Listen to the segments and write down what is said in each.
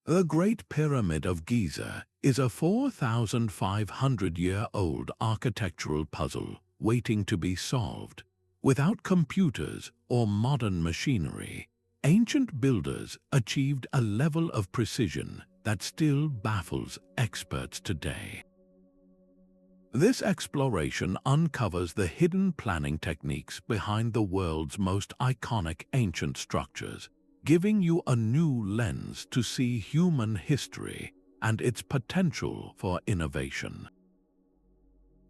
The Great Pyramid of Giza is a 4,500-year-old architectural puzzle waiting to be solved. Without computers or modern machinery, ancient builders achieved a level of precision that still baffles experts today. This exploration uncovers the hidden planning techniques behind the world's most iconic ancient structures, giving you a new lens to see human history and its potential for innovation.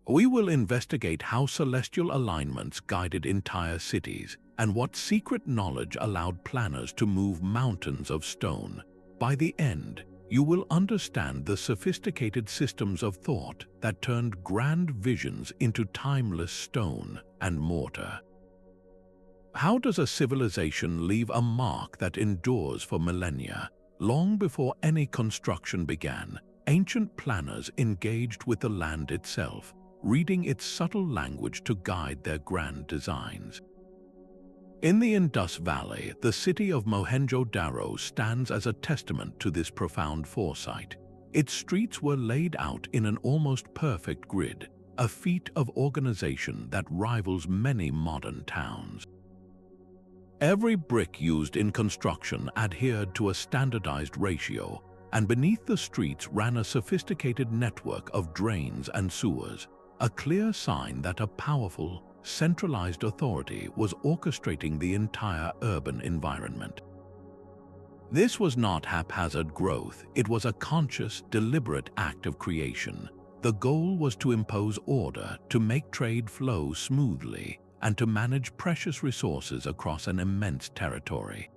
We will investigate how celestial alignments guided entire cities and what secret knowledge allowed planners to move mountains of stone. By the end, you will understand the sophisticated systems of thought that turned grand visions into timeless stone and mortar. How does a civilization leave a mark that endures for millennia? Long before any construction began, ancient planners engaged with the land itself, reading its subtle language to guide their grand designs. In the Indus Valley, the city of Mohenjo-Daro stands as a testament to this profound foresight. Its streets were laid out in an almost perfect grid, a feat of organization that rivals many modern towns. Every brick used in construction adhered to a standardized ratio, and beneath the streets ran a sophisticated network of drains and sewers, a clear sign that a powerful, centralized authority was orchestrating the entire urban environment. This was not haphazard growth, it was a conscious, deliberate act of creation. The goal was to impose order, to make trade flow smoothly, and to manage precious resources across an immense territory.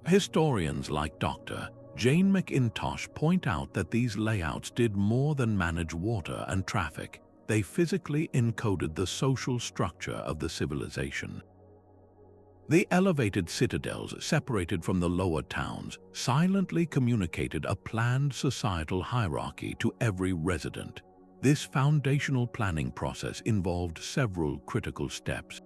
Historians like Dr. Jane McIntosh point out that these layouts did more than manage water and traffic. They physically encoded the social structure of the civilization. The elevated citadels, separated from the lower towns, silently communicated a planned societal hierarchy to every resident. This foundational planning process involved several critical steps.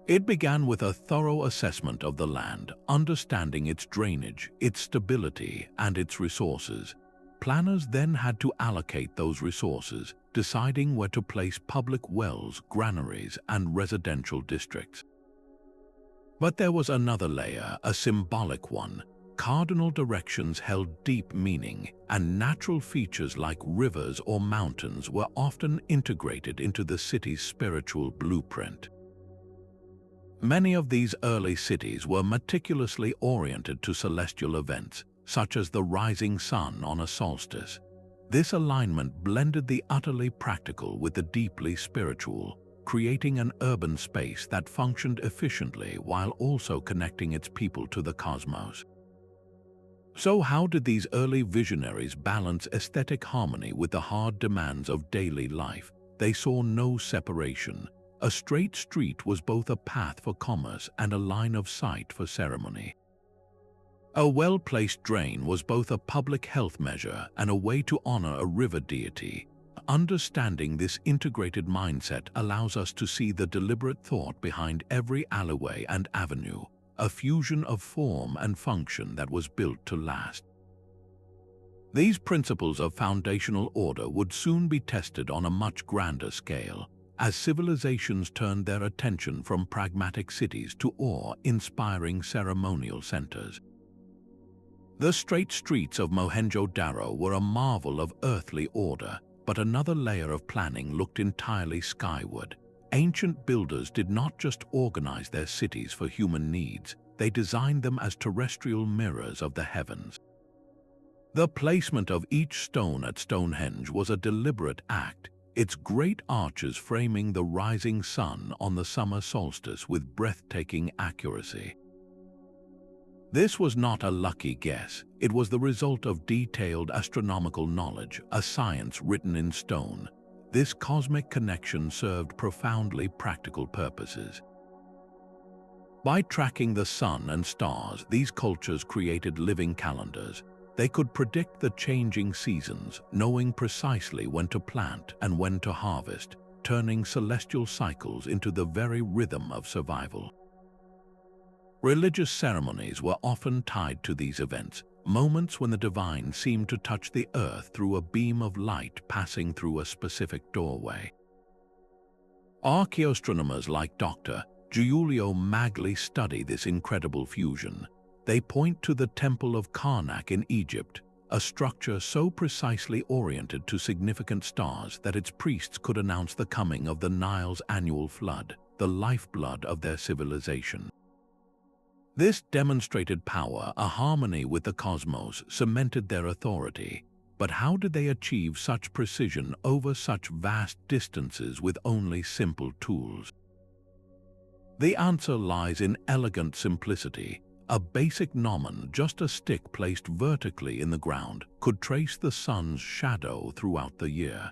It began with a thorough assessment of the land, understanding its drainage, its stability, and its resources. Planners then had to allocate those resources, deciding where to place public wells, granaries, and residential districts. But there was another layer, a symbolic one. Cardinal directions held deep meaning, and natural features like rivers or mountains were often integrated into the city's spiritual blueprint. Many of these early cities were meticulously oriented to celestial events, such as the rising sun on a solstice. This alignment blended the utterly practical with the deeply spiritual, creating an urban space that functioned efficiently while also connecting its people to the cosmos. So how did these early visionaries balance aesthetic harmony with the hard demands of daily life? They saw no separation. A straight street was both a path for commerce and a line of sight for ceremony. A well-placed drain was both a public health measure and a way to honor a river deity. Understanding this integrated mindset allows us to see the deliberate thought behind every alleyway and avenue, a fusion of form and function that was built to last. These principles of foundational order would soon be tested on a much grander scale, as civilizations turned their attention from pragmatic cities to awe-inspiring ceremonial centers. The straight streets of Mohenjo-Daro were a marvel of earthly order, but another layer of planning looked entirely skyward. Ancient builders did not just organize their cities for human needs, they designed them as terrestrial mirrors of the heavens. The placement of each stone at Stonehenge was a deliberate act, its great arches framing the rising sun on the summer solstice with breathtaking accuracy. This was not a lucky guess, it was the result of detailed astronomical knowledge, a science written in stone. This cosmic connection served profoundly practical purposes. By tracking the sun and stars, these cultures created living calendars. They could predict the changing seasons, knowing precisely when to plant and when to harvest, turning celestial cycles into the very rhythm of survival. Religious ceremonies were often tied to these events, moments when the divine seemed to touch the earth through a beam of light passing through a specific doorway. Archaeoastronomers like Dr. Giulio Magli study this incredible fusion. They point to the Temple of Karnak in Egypt, a structure so precisely oriented to significant stars that its priests could announce the coming of the Nile's annual flood, the lifeblood of their civilization. This demonstrated power, a harmony with the cosmos, cemented their authority. But how did they achieve such precision over such vast distances with only simple tools? The answer lies in elegant simplicity. A basic gnomon, just a stick placed vertically in the ground, could trace the sun's shadow throughout the year.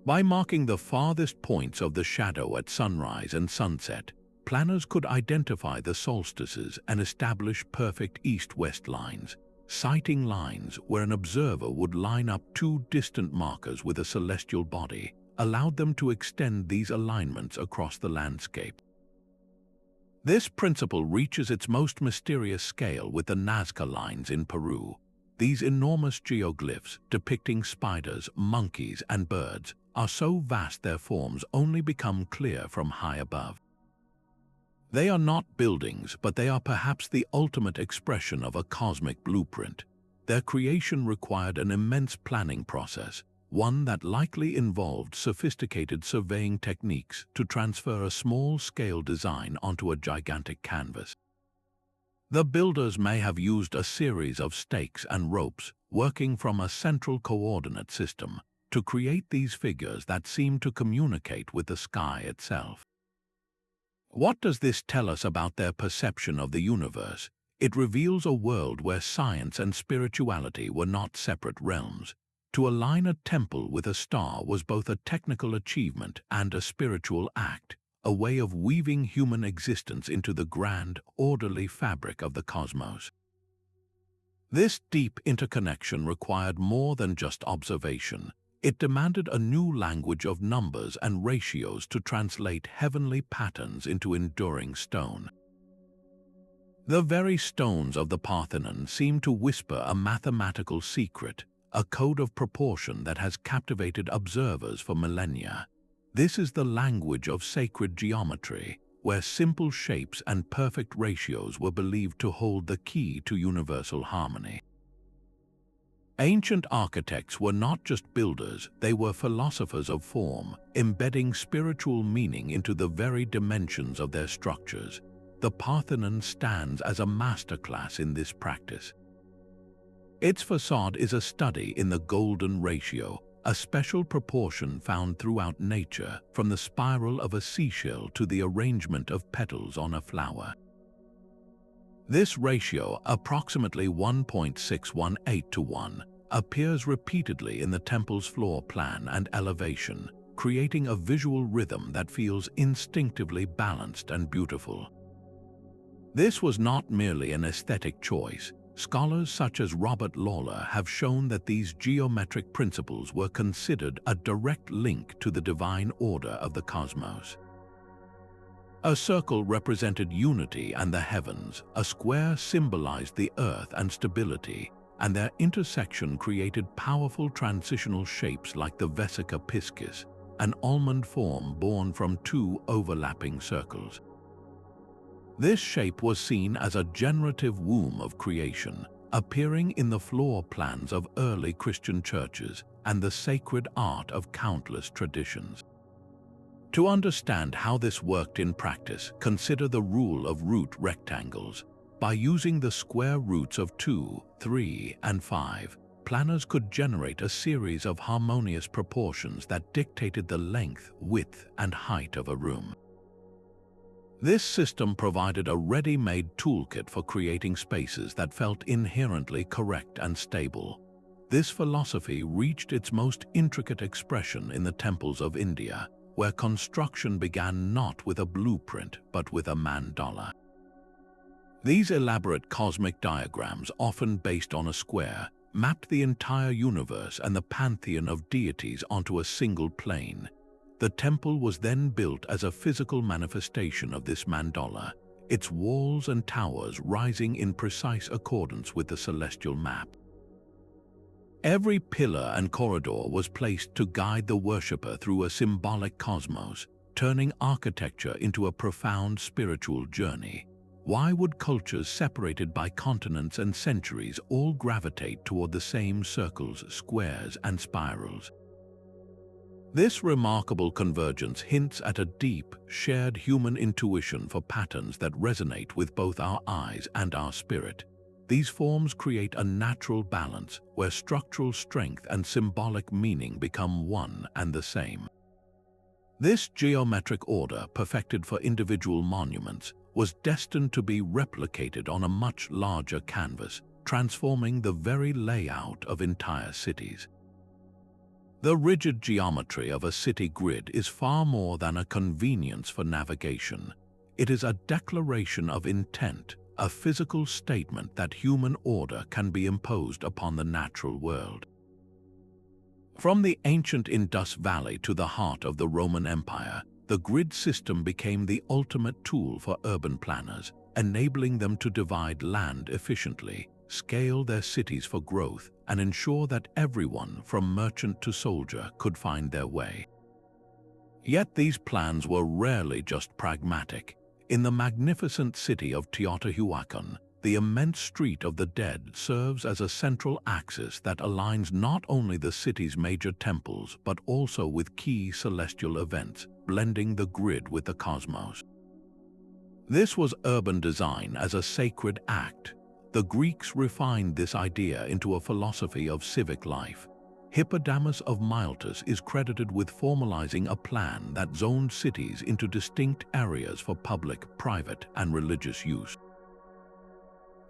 By marking the farthest points of the shadow at sunrise and sunset, planners could identify the solstices and establish perfect east-west lines, sighting lines where an observer would line up two distant markers with a celestial body, allowed them to extend these alignments across the landscape. This principle reaches its most mysterious scale with the Nazca lines in Peru. These enormous geoglyphs depicting spiders, monkeys, and birds are so vast their forms only become clear from high above. They are not buildings, but they are perhaps the ultimate expression of a cosmic blueprint. Their creation required an immense planning process, one that likely involved sophisticated surveying techniques to transfer a small-scale design onto a gigantic canvas. The builders may have used a series of stakes and ropes working from a central coordinate system to create these figures that seem to communicate with the sky itself. What does this tell us about their perception of the universe? It reveals a world where science and spirituality were not separate realms. To align a temple with a star was both a technical achievement and a spiritual act, a way of weaving human existence into the grand, orderly fabric of the cosmos. This deep interconnection required more than just observation. It demanded a new language of numbers and ratios to translate heavenly patterns into enduring stone. The very stones of the Parthenon seem to whisper a mathematical secret, a code of proportion that has captivated observers for millennia. This is the language of sacred geometry, where simple shapes and perfect ratios were believed to hold the key to universal harmony. Ancient architects were not just builders, they were philosophers of form, embedding spiritual meaning into the very dimensions of their structures. The Parthenon stands as a masterclass in this practice. Its facade is a study in the golden ratio, a special proportion found throughout nature, from the spiral of a seashell to the arrangement of petals on a flower. This ratio, approximately 1.618 to 1, appears repeatedly in the temple's floor plan and elevation, creating a visual rhythm that feels instinctively balanced and beautiful. This was not merely an aesthetic choice. Scholars such as Robert Lawler have shown that these geometric principles were considered a direct link to the divine order of the cosmos. A circle represented unity and the heavens, a square symbolized the earth and stability, and their intersection created powerful transitional shapes like the vesica piscis, an almond form born from two overlapping circles. This shape was seen as a generative womb of creation, appearing in the floor plans of early Christian churches and the sacred art of countless traditions. To understand how this worked in practice, consider the rule of root rectangles. By using the square roots of 2, 3, and 5, planners could generate a series of harmonious proportions that dictated the length, width, and height of a room. This system provided a ready-made toolkit for creating spaces that felt inherently correct and stable. This philosophy reached its most intricate expression in the temples of India, where construction began not with a blueprint but with a mandala. These elaborate cosmic diagrams, often based on a square, mapped the entire universe and the pantheon of deities onto a single plane. The temple was then built as a physical manifestation of this mandala, its walls and towers rising in precise accordance with the celestial map. Every pillar and corridor was placed to guide the worshipper through a symbolic cosmos, turning architecture into a profound spiritual journey. Why would cultures separated by continents and centuries all gravitate toward the same circles, squares, and spirals? This remarkable convergence hints at a deep, shared human intuition for patterns that resonate with both our eyes and our spirit. These forms create a natural balance where structural strength and symbolic meaning become one and the same. This geometric order, perfected for individual monuments, was destined to be replicated on a much larger canvas, transforming the very layout of entire cities. The rigid geometry of a city grid is far more than a convenience for navigation. It is a declaration of intent, a physical statement that human order can be imposed upon the natural world. From the ancient Indus Valley to the heart of the Roman Empire, the grid system became the ultimate tool for urban planners, enabling them to divide land efficiently, scale their cities for growth, and ensure that everyone, from merchant to soldier, could find their way. Yet these plans were rarely just pragmatic. In the magnificent city of Teotihuacan, the immense Street of the Dead serves as a central axis that aligns not only the city's major temples but also with key celestial events, blending the grid with the cosmos. This was urban design as a sacred act. The Greeks refined this idea into a philosophy of civic life. Hippodamus of Miletus is credited with formalizing a plan that zoned cities into distinct areas for public, private, and religious use.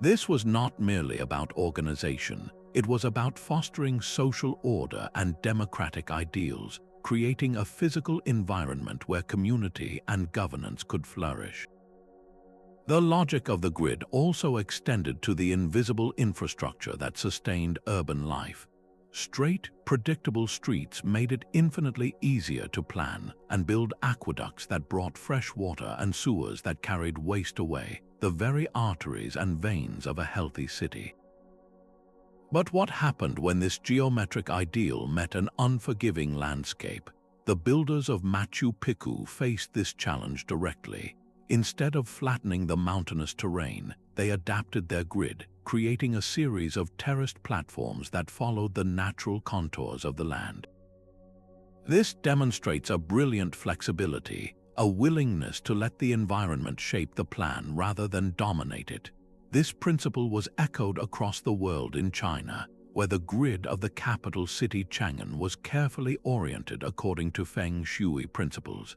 This was not merely about organization, it was about fostering social order and democratic ideals, creating a physical environment where community and governance could flourish. The logic of the grid also extended to the invisible infrastructure that sustained urban life. Straight, predictable streets made it infinitely easier to plan and build aqueducts that brought fresh water and sewers that carried waste away, the very arteries and veins of a healthy city. But what happened when this geometric ideal met an unforgiving landscape? The builders of Machu Picchu faced this challenge directly. Instead of flattening the mountainous terrain, they adapted their grid, creating a series of terraced platforms that followed the natural contours of the land. This demonstrates a brilliant flexibility, a willingness to let the environment shape the plan rather than dominate it. This principle was echoed across the world in China, where the grid of the capital city Chang'an was carefully oriented according to Feng Shui principles.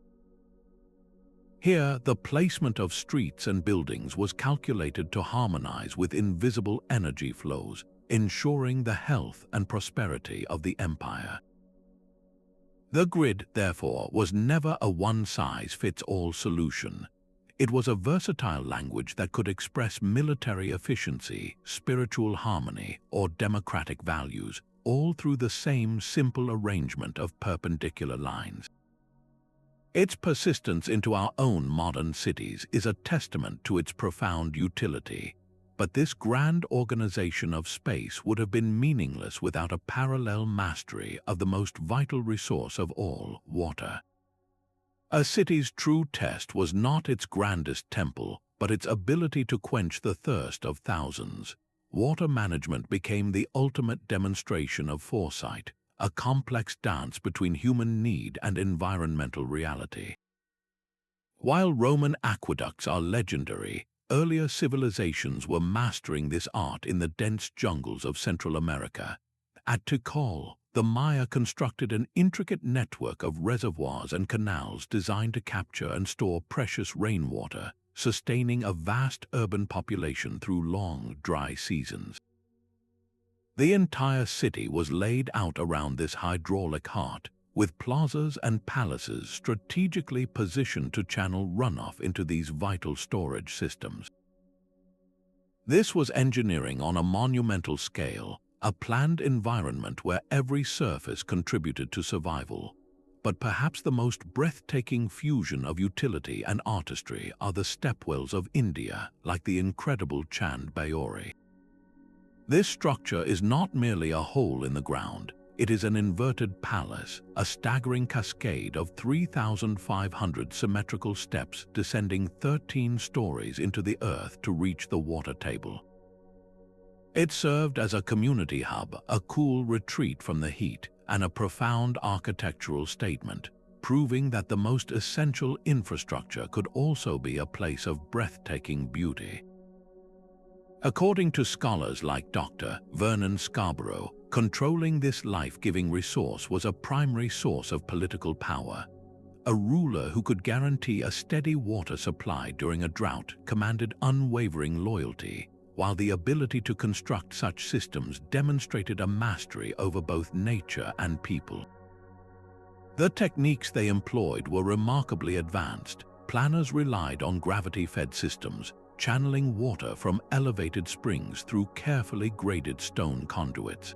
Here, the placement of streets and buildings was calculated to harmonize with invisible energy flows, ensuring the health and prosperity of the empire. The grid, therefore, was never a one-size-fits-all solution. It was a versatile language that could express military efficiency, spiritual harmony, or democratic values, all through the same simple arrangement of perpendicular lines. Its persistence into our own modern cities is a testament to its profound utility. But this grand organization of space would have been meaningless without a parallel mastery of the most vital resource of all, water. A city's true test was not its grandest temple, but its ability to quench the thirst of thousands. Water management became the ultimate demonstration of foresight, a complex dance between human need and environmental reality. While Roman aqueducts are legendary, earlier civilizations were mastering this art in the dense jungles of Central America. At Tikal, the Maya constructed an intricate network of reservoirs and canals designed to capture and store precious rainwater, sustaining a vast urban population through long, dry seasons. The entire city was laid out around this hydraulic heart, with plazas and palaces strategically positioned to channel runoff into these vital storage systems. This was engineering on a monumental scale, a planned environment where every surface contributed to survival. but perhaps the most breathtaking fusion of utility and artistry are the stepwells of India, like the incredible Chand Bayori. This structure is not merely a hole in the ground. It is an inverted palace, a staggering cascade of 3,500 symmetrical steps descending 13 stories into the earth to reach the water table. It served as a community hub, a cool retreat from the heat, and a profound architectural statement, proving that the most essential infrastructure could also be a place of breathtaking beauty. According to scholars like Dr. Vernon Scarborough, controlling this life-giving resource was a primary source of political power. A ruler who could guarantee a steady water supply during a drought commanded unwavering loyalty, while the ability to construct such systems demonstrated a mastery over both nature and people. The techniques they employed were remarkably advanced. Planners relied on gravity-fed systems, channeling water from elevated springs through carefully graded stone conduits.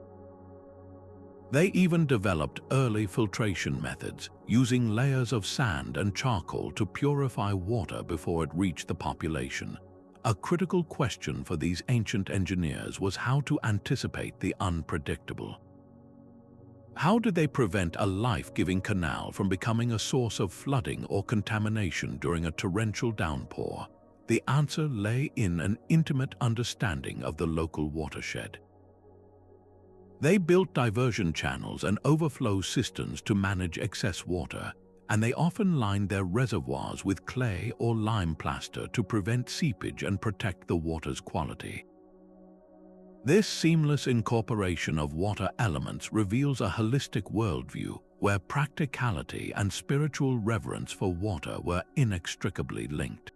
They even developed early filtration methods, using layers of sand and charcoal to purify water before it reached the population. A critical question for these ancient engineers was how to anticipate the unpredictable. How did they prevent a life-giving canal from becoming a source of flooding or contamination during a torrential downpour? The answer lay in an intimate understanding of the local watershed. They built diversion channels and overflow cisterns to manage excess water, and they often lined their reservoirs with clay or lime plaster to prevent seepage and protect the water's quality. This seamless incorporation of water elements reveals a holistic worldview where practicality and spiritual reverence for water were inextricably linked.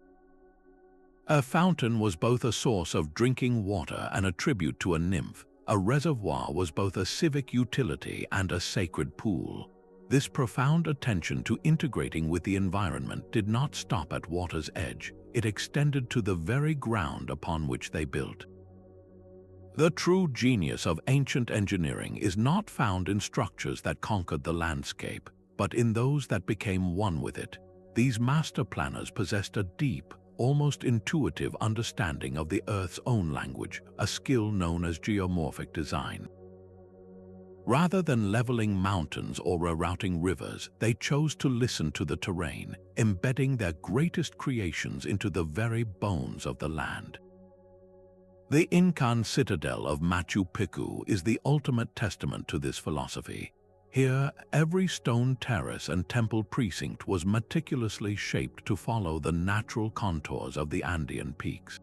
A fountain was both a source of drinking water and a tribute to a nymph. A reservoir was both a civic utility and a sacred pool. This profound attention to integrating with the environment did not stop at water's edge. It extended to the very ground upon which they built. The true genius of ancient engineering is not found in structures that conquered the landscape, but in those that became one with it. These master planners possessed a deep, almost intuitive understanding of the Earth's own language, a skill known as geomorphic design. Rather than leveling mountains or rerouting rivers, they chose to listen to the terrain, embedding their greatest creations into the very bones of the land. The Incan citadel of Machu Picchu is the ultimate testament to this philosophy. Here, every stone terrace and temple precinct was meticulously shaped to follow the natural contours of the Andean peaks.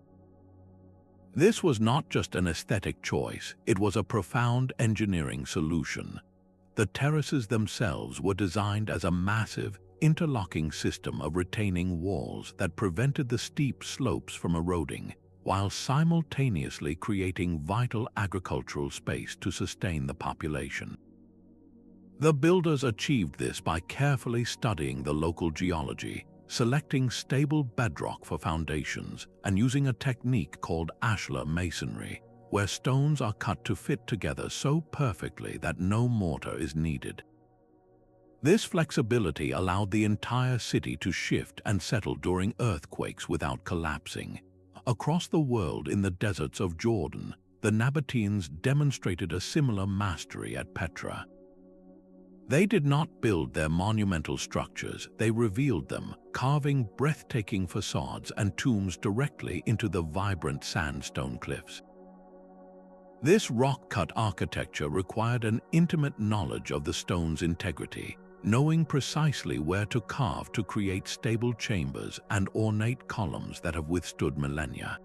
This was not just an aesthetic choice, it was a profound engineering solution. The terraces themselves were designed as a massive, interlocking system of retaining walls that prevented the steep slopes from eroding, while simultaneously creating vital agricultural space to sustain the population. The builders achieved this by carefully studying the local geology, selecting stable bedrock for foundations, and using a technique called ashlar masonry, where stones are cut to fit together so perfectly that no mortar is needed. This flexibility allowed the entire city to shift and settle during earthquakes without collapsing. Across the world in the deserts of Jordan, the Nabateans demonstrated a similar mastery at Petra. They did not build their monumental structures, they revealed them, carving breathtaking facades and tombs directly into the vibrant sandstone cliffs. This rock-cut architecture required an intimate knowledge of the stone's integrity, knowing precisely where to carve to create stable chambers and ornate columns that have withstood millennia.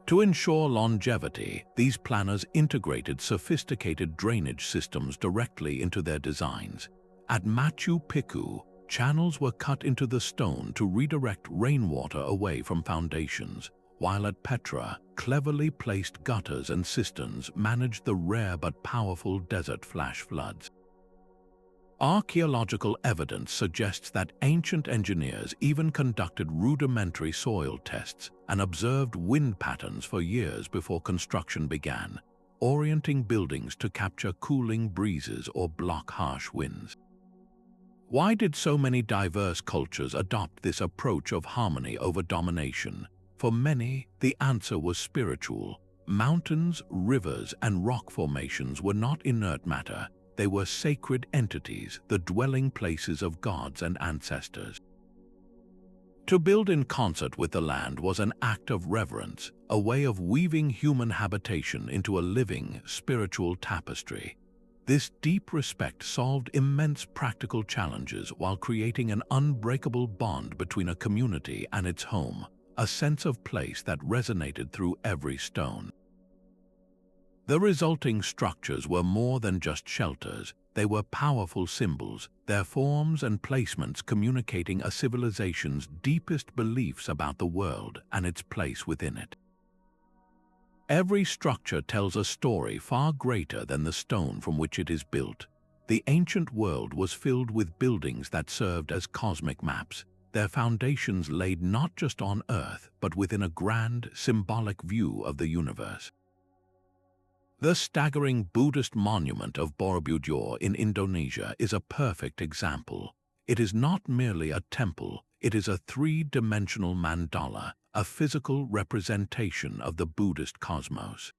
To ensure longevity, these planners integrated sophisticated drainage systems directly into their designs. At Machu Picchu, channels were cut into the stone to redirect rainwater away from foundations, while at Petra, cleverly placed gutters and cisterns managed the rare but powerful desert flash floods. Archaeological evidence suggests that ancient engineers even conducted rudimentary soil tests and observed wind patterns for years before construction began, orienting buildings to capture cooling breezes or block harsh winds. Why did so many diverse cultures adopt this approach of harmony over domination? For many, the answer was spiritual. Mountains, rivers, and rock formations were not inert matter. They were sacred entities, the dwelling places of gods and ancestors. To build in concert with the land was an act of reverence, a way of weaving human habitation into a living, spiritual tapestry. This deep respect solved immense practical challenges while creating an unbreakable bond between a community and its home, a sense of place that resonated through every stone. The resulting structures were more than just shelters. They were powerful symbols, their forms and placements communicating a civilization's deepest beliefs about the world and its place within it. Every structure tells a story far greater than the stone from which it is built. The ancient world was filled with buildings that served as cosmic maps, their foundations laid not just on Earth, but within a grand, symbolic view of the universe. The staggering Buddhist monument of Borobudur in Indonesia is a perfect example. It is not merely a temple, it is a three-dimensional mandala, a physical representation of the Buddhist cosmos.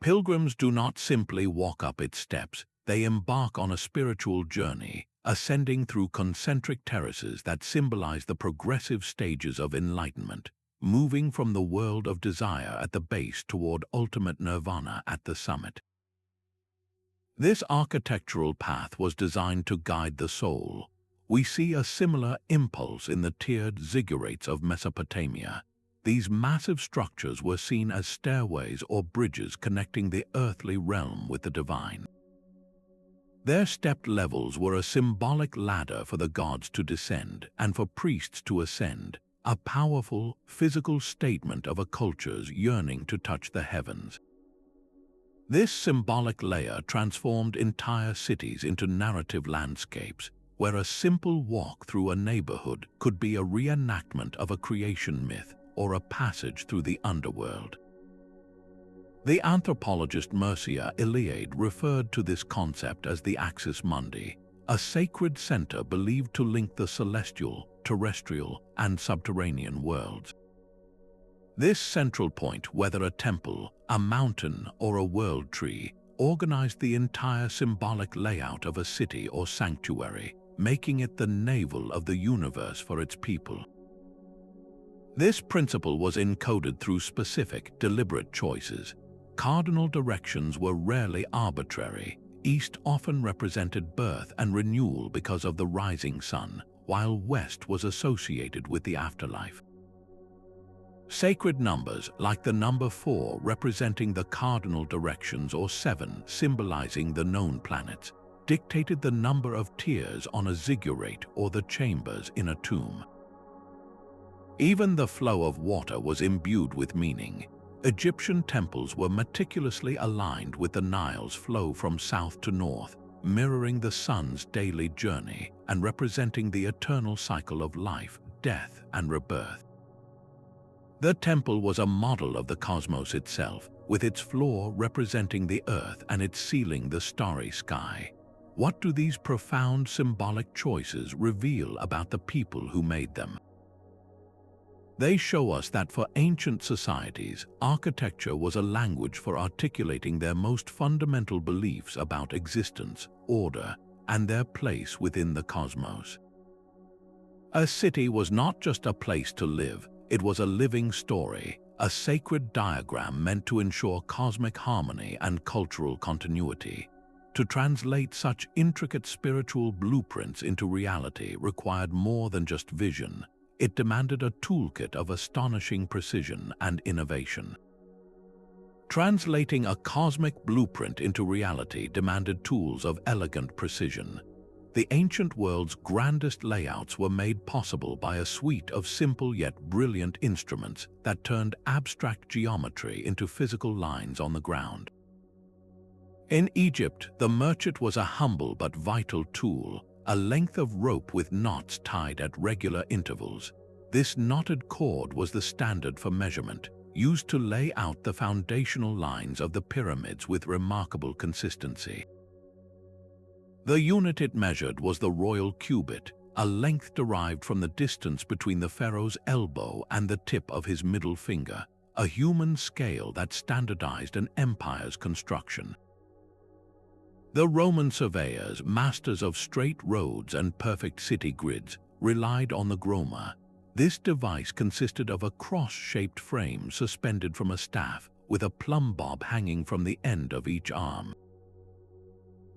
Pilgrims do not simply walk up its steps, they embark on a spiritual journey, ascending through concentric terraces that symbolize the progressive stages of enlightenment, moving from the world of desire at the base toward ultimate nirvana at the summit. This architectural path was designed to guide the soul. We see a similar impulse in the tiered ziggurats of Mesopotamia. These massive structures were seen as stairways or bridges connecting the earthly realm with the divine. Their stepped levels were a symbolic ladder for the gods to descend and for priests to ascend, a powerful, physical statement of a culture's yearning to touch the heavens. This symbolic layer transformed entire cities into narrative landscapes, where a simple walk through a neighborhood could be a reenactment of a creation myth or a passage through the underworld. The anthropologist Mircea Eliade referred to this concept as the axis mundi, a sacred center believed to link the celestial, terrestrial, and subterranean worlds. This central point, whether a temple, a mountain, or a world tree, organized the entire symbolic layout of a city or sanctuary, making it the navel of the universe for its people. This principle was encoded through specific, deliberate choices. Cardinal directions were rarely arbitrary. East often represented birth and renewal because of the rising sun, while west was associated with the afterlife. Sacred numbers, like the number 4 representing the cardinal directions or 7 symbolizing the known planets, dictated the number of tiers on a ziggurat or the chambers in a tomb. Even the flow of water was imbued with meaning. Egyptian temples were meticulously aligned with the Nile's flow from south to north, mirroring the sun's daily journey and representing the eternal cycle of life, death, and rebirth. The temple was a model of the cosmos itself, with its floor representing the earth and its ceiling the starry sky. What do these profound symbolic choices reveal about the people who made them? They show us that for ancient societies, architecture was a language for articulating their most fundamental beliefs about existence, order, and their place within the cosmos. A city was not just a place to live, it was a living story, a sacred diagram meant to ensure cosmic harmony and cultural continuity. To translate such intricate spiritual blueprints into reality required more than just vision. It demanded a toolkit of astonishing precision and innovation. Translating a cosmic blueprint into reality demanded tools of elegant precision. The ancient world's grandest layouts were made possible by a suite of simple yet brilliant instruments that turned abstract geometry into physical lines on the ground. In Egypt, the merchant was a humble but vital tool, a length of rope with knots tied at regular intervals. This knotted cord was the standard for measurement, used to lay out the foundational lines of the pyramids with remarkable consistency. The unit it measured was the royal cubit, a length derived from the distance between the pharaoh's elbow and the tip of his middle finger, a human scale that standardized an empire's construction. The Roman surveyors, masters of straight roads and perfect city grids, relied on the groma. This device consisted of a cross-shaped frame suspended from a staff, with a plumb bob hanging from the end of each arm.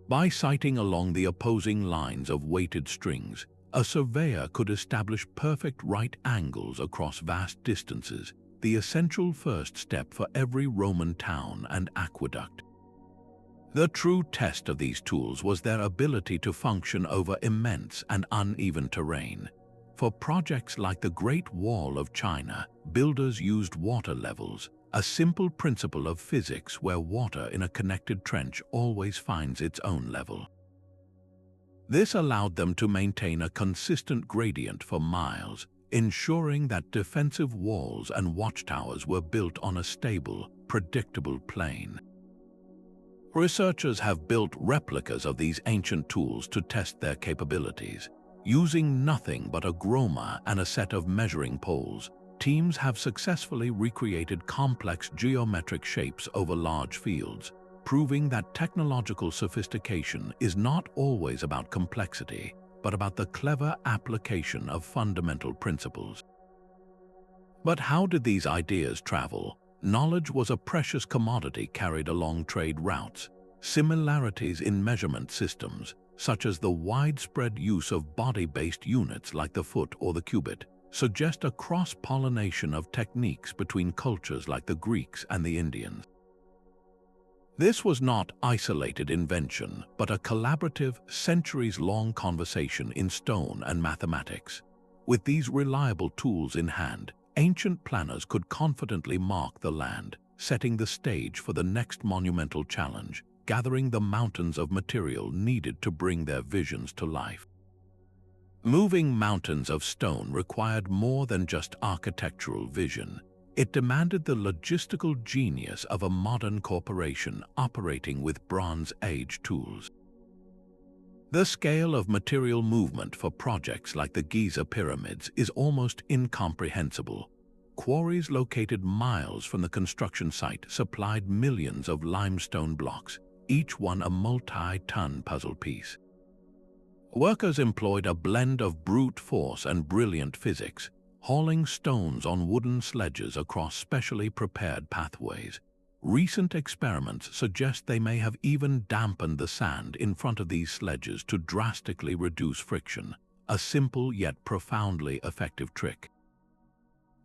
By sighting along the opposing lines of weighted strings, a surveyor could establish perfect right angles across vast distances, the essential first step for every Roman town and aqueduct. The true test of these tools was their ability to function over immense and uneven terrain. For projects like the Great Wall of China, builders used water levels, a simple principle of physics where water in a connected trench always finds its own level. This allowed them to maintain a consistent gradient for miles, ensuring that defensive walls and watchtowers were built on a stable, predictable plane. Researchers have built replicas of these ancient tools to test their capabilities. Using nothing but a groma and a set of measuring poles, teams have successfully recreated complex geometric shapes over large fields, proving that technological sophistication is not always about complexity, but about the clever application of fundamental principles. But how did these ideas travel? Knowledge was a precious commodity carried along trade routes. Similarities in measurement systems, such as the widespread use of body-based units like the foot or the cubit, suggest a cross-pollination of techniques between cultures like the Greeks and the Indians. This was not isolated invention, but a collaborative, centuries-long conversation in stone and mathematics. With these reliable tools in hand, ancient planners could confidently mark the land, setting the stage for the next monumental challenge, gathering the mountains of material needed to bring their visions to life. Moving mountains of stone required more than just architectural vision. It demanded the logistical genius of a modern corporation operating with Bronze Age tools. The scale of material movement for projects like the Giza pyramids is almost incomprehensible. Quarries located miles from the construction site supplied millions of limestone blocks, each one a multi-ton puzzle piece. Workers employed a blend of brute force and brilliant physics, hauling stones on wooden sledges across specially prepared pathways. Recent experiments suggest they may have even dampened the sand in front of these sledges to drastically reduce friction, a simple yet profoundly effective trick.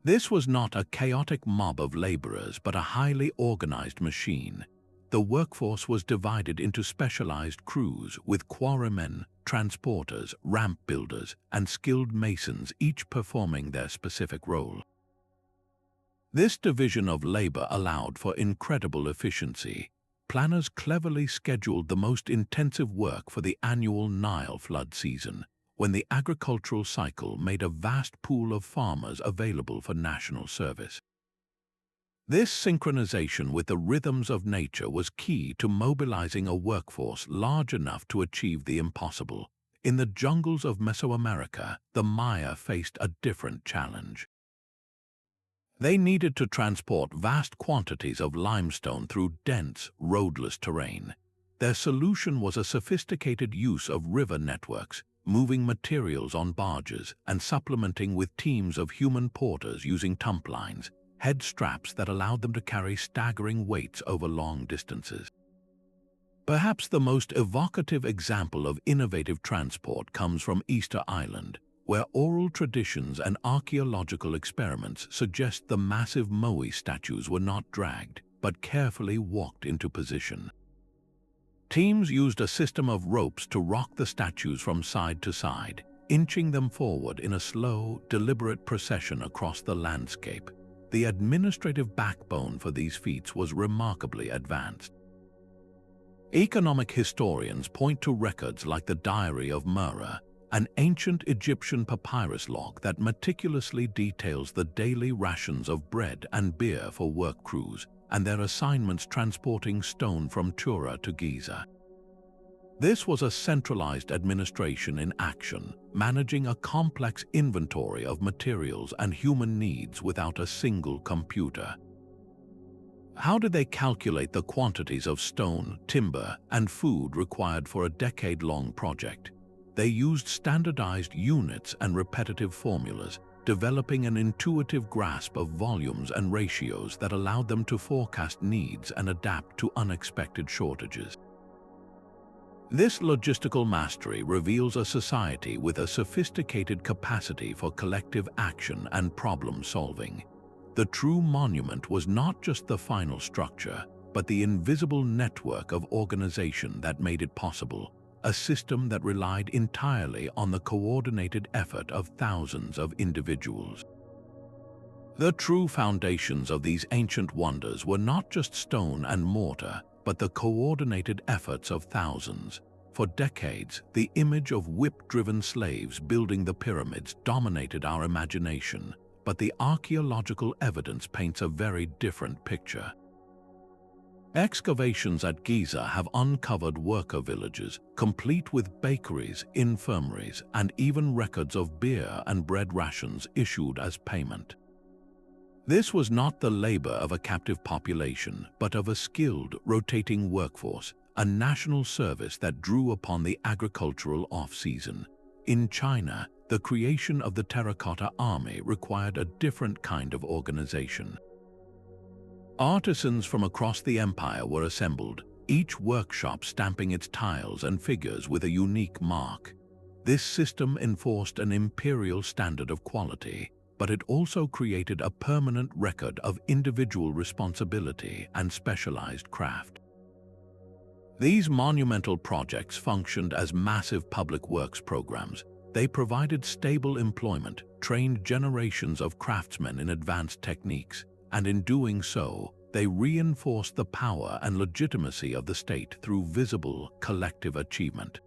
This was not a chaotic mob of laborers, but a highly organized machine. The workforce was divided into specialized crews, with quarrymen, transporters, ramp builders, and skilled masons, each performing their specific role. This division of labor allowed for incredible efficiency. Planners cleverly scheduled the most intensive work for the annual Nile flood season, when the agricultural cycle made a vast pool of farmers available for national service. This synchronization with the rhythms of nature was key to mobilizing a workforce large enough to achieve the impossible. In the jungles of Mesoamerica, the Maya faced a different challenge. They needed to transport vast quantities of limestone through dense, roadless terrain. Their solution was a sophisticated use of river networks, moving materials on barges and supplementing with teams of human porters using tump lines, head straps that allowed them to carry staggering weights over long distances. Perhaps the most evocative example of innovative transport comes from Easter Island, where oral traditions and archaeological experiments suggest the massive moai statues were not dragged, but carefully walked into position. Teams used a system of ropes to rock the statues from side to side, inching them forward in a slow, deliberate procession across the landscape. The administrative backbone for these feats was remarkably advanced. Economic historians point to records like the Diary of Murrah, an ancient Egyptian papyrus log that meticulously details the daily rations of bread and beer for work crews and their assignments transporting stone from Tura to Giza. This was a centralized administration in action, managing a complex inventory of materials and human needs without a single computer. How did they calculate the quantities of stone, timber, and food required for a decade-long project? They used standardized units and repetitive formulas, developing an intuitive grasp of volumes and ratios that allowed them to forecast needs and adapt to unexpected shortages. This logistical mastery reveals a society with a sophisticated capacity for collective action and problem-solving. The true monument was not just the final structure, but the invisible network of organization that made it possible, a system that relied entirely on the coordinated effort of thousands of individuals. The true foundations of these ancient wonders were not just stone and mortar, but the coordinated efforts of thousands. For decades, the image of whip-driven slaves building the pyramids dominated our imagination, but the archaeological evidence paints a very different picture. Excavations at Giza have uncovered worker villages, complete with bakeries, infirmaries, and even records of beer and bread rations issued as payment. This was not the labor of a captive population, but of a skilled, rotating workforce, a national service that drew upon the agricultural off-season. In China, the creation of the terracotta army required a different kind of organization. Artisans from across the empire were assembled, each workshop stamping its tiles and figures with a unique mark. This system enforced an imperial standard of quality, but it also created a permanent record of individual responsibility and specialized craft. These monumental projects functioned as massive public works programs. They provided stable employment, trained generations of craftsmen in advanced techniques, and in doing so, they reinforced the power and legitimacy of the state through visible, collective achievement.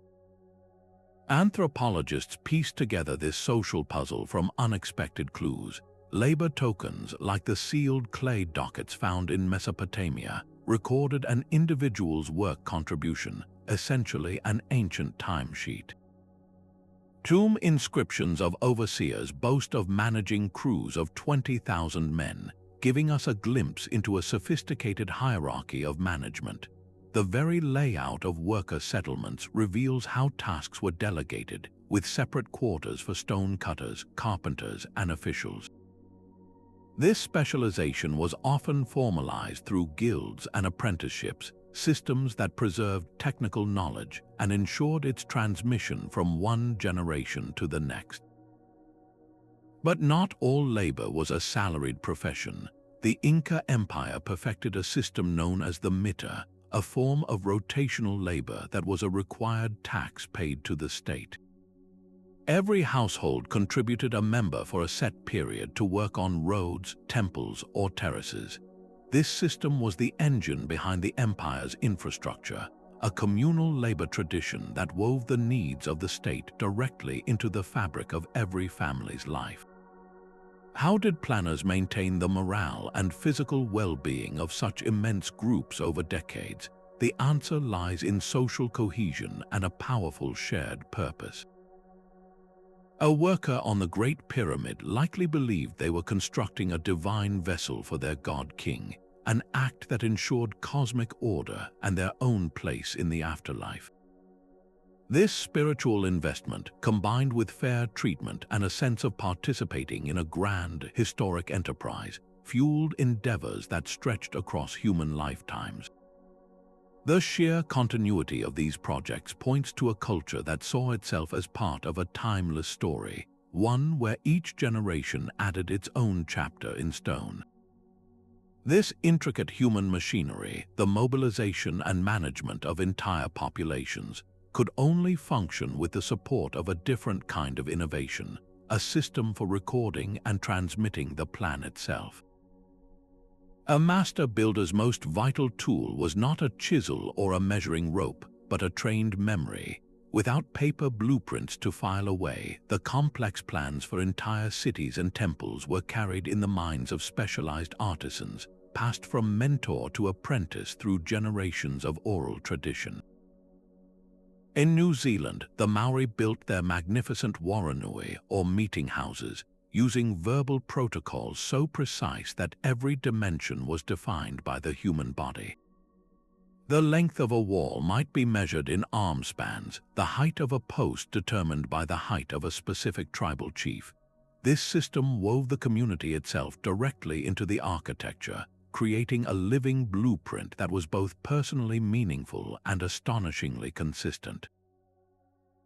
Anthropologists pieced together this social puzzle from unexpected clues. Labor tokens, like the sealed clay dockets found in Mesopotamia, recorded an individual's work contribution, essentially an ancient timesheet. Tomb inscriptions of overseers boast of managing crews of 20,000 men, giving us a glimpse into a sophisticated hierarchy of management. The very layout of worker settlements reveals how tasks were delegated, with separate quarters for stone cutters, carpenters, and officials. This specialization was often formalized through guilds and apprenticeships, systems that preserved technical knowledge and ensured its transmission from one generation to the next. But not all labor was a salaried profession. The Inca Empire perfected a system known as the mita, a form of rotational labor that was a required tax paid to the state. Every household contributed a member for a set period to work on roads, temples, or terraces. This system was the engine behind the empire's infrastructure, a communal labor tradition that wove the needs of the state directly into the fabric of every family's life. How did planners maintain the morale and physical well-being of such immense groups over decades? The answer lies in social cohesion and a powerful shared purpose. A worker on the Great Pyramid likely believed they were constructing a divine vessel for their god-king, an act that ensured cosmic order and their own place in the afterlife. This spiritual investment, combined with fair treatment and a sense of participating in a grand, historic enterprise, fueled endeavors that stretched across human lifetimes. The sheer continuity of these projects points to a culture that saw itself as part of a timeless story, one where each generation added its own chapter in stone. This intricate human machinery, the mobilization and management of entire populations, could only function with the support of a different kind of innovation, a system for recording and transmitting the plan itself. A master builder's most vital tool was not a chisel or a measuring rope, but a trained memory. Without paper blueprints to file away, the complex plans for entire cities and temples were carried in the minds of specialized artisans, passed from mentor to apprentice through generations of oral tradition. In New Zealand, the Maori built their magnificent waranui, or meeting houses, using verbal protocols so precise that every dimension was defined by the human body. The length of a wall might be measured in arm spans, the height of a post determined by the height of a specific tribal chief. This system wove the community itself directly into the architecture, creating a living blueprint that was both personally meaningful and astonishingly consistent.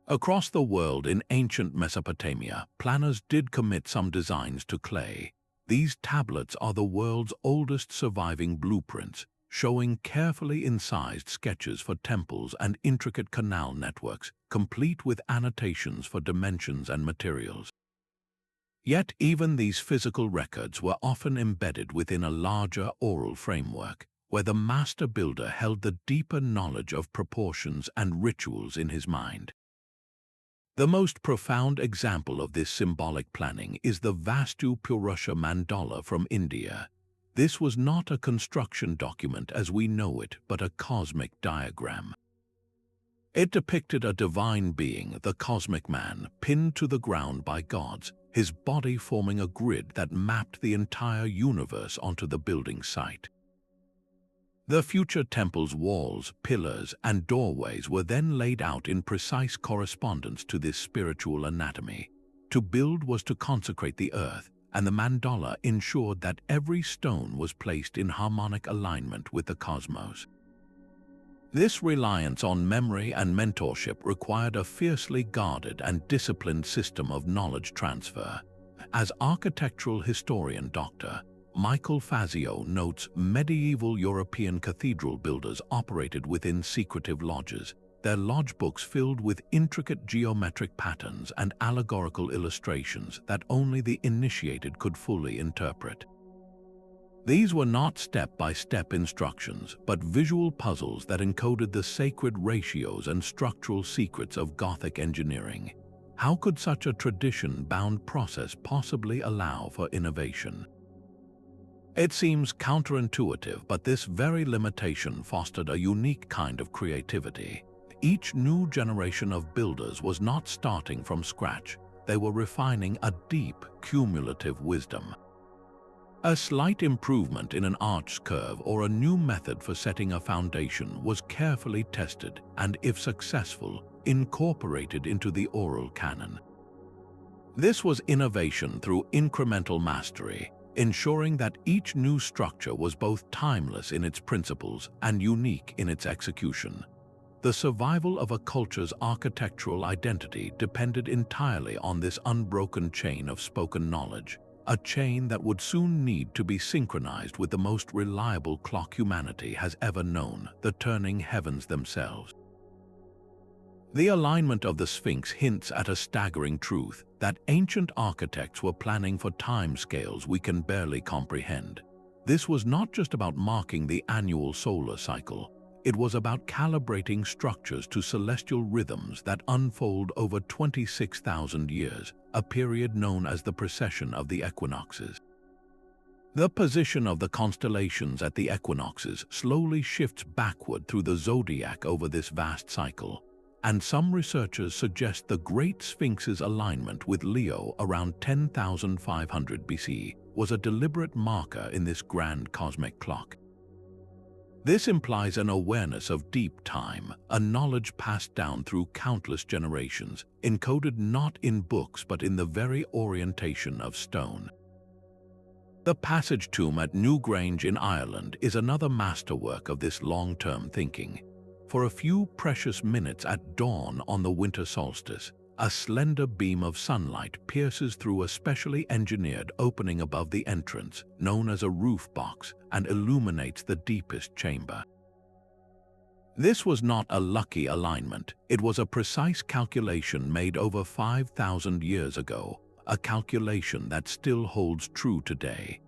Across the world in ancient Mesopotamia, planners did commit some designs to clay. These tablets are the world's oldest surviving blueprints, showing carefully incised sketches for temples and intricate canal networks, complete with annotations for dimensions and materials. Yet even these physical records were often embedded within a larger oral framework, where the master builder held the deeper knowledge of proportions and rituals in his mind. The most profound example of this symbolic planning is the Vastu Purusha Mandala from India. This was not a construction document as we know it, but a cosmic diagram. It depicted a divine being, the cosmic man, pinned to the ground by gods, his body forming a grid that mapped the entire universe onto the building site. The future temple's walls, pillars, and doorways were then laid out in precise correspondence to this spiritual anatomy. To build was to consecrate the earth, and the mandala ensured that every stone was placed in harmonic alignment with the cosmos. This reliance on memory and mentorship required a fiercely guarded and disciplined system of knowledge transfer. As architectural historian Dr. Michael Fazio notes, medieval European cathedral builders operated within secretive lodges, their lodge books filled with intricate geometric patterns and allegorical illustrations that only the initiated could fully interpret. These were not step-by-step instructions, but visual puzzles that encoded the sacred ratios and structural secrets of Gothic engineering. How could such a tradition-bound process possibly allow for innovation? It seems counterintuitive, but this very limitation fostered a unique kind of creativity. Each new generation of builders was not starting from scratch. They were refining a deep, cumulative wisdom. A slight improvement in an arch curve or a new method for setting a foundation was carefully tested and, if successful, incorporated into the oral canon. This was innovation through incremental mastery, ensuring that each new structure was both timeless in its principles and unique in its execution. The survival of a culture's architectural identity depended entirely on this unbroken chain of spoken knowledge, a chain that would soon need to be synchronized with the most reliable clock humanity has ever known, the turning heavens themselves. The alignment of the Sphinx hints at a staggering truth, that ancient architects were planning for timescales we can barely comprehend. This was not just about marking the annual solar cycle. It was about calibrating structures to celestial rhythms that unfold over 26,000 years, a period known as the precession of the equinoxes. The position of the constellations at the equinoxes slowly shifts backward through the zodiac over this vast cycle, and some researchers suggest the Great Sphinx's alignment with Leo around 10,500 BC was a deliberate marker in this grand cosmic clock. This implies an awareness of deep time, a knowledge passed down through countless generations, encoded not in books but in the very orientation of stone. The Passage Tomb at Newgrange in Ireland is another masterwork of this long-term thinking. For a few precious minutes at dawn on the winter solstice, a slender beam of sunlight pierces through a specially engineered opening above the entrance, known as a roof box, and illuminates the deepest chamber. This was not a lucky alignment. It was a precise calculation made over 5,000 years ago, a calculation that still holds true today.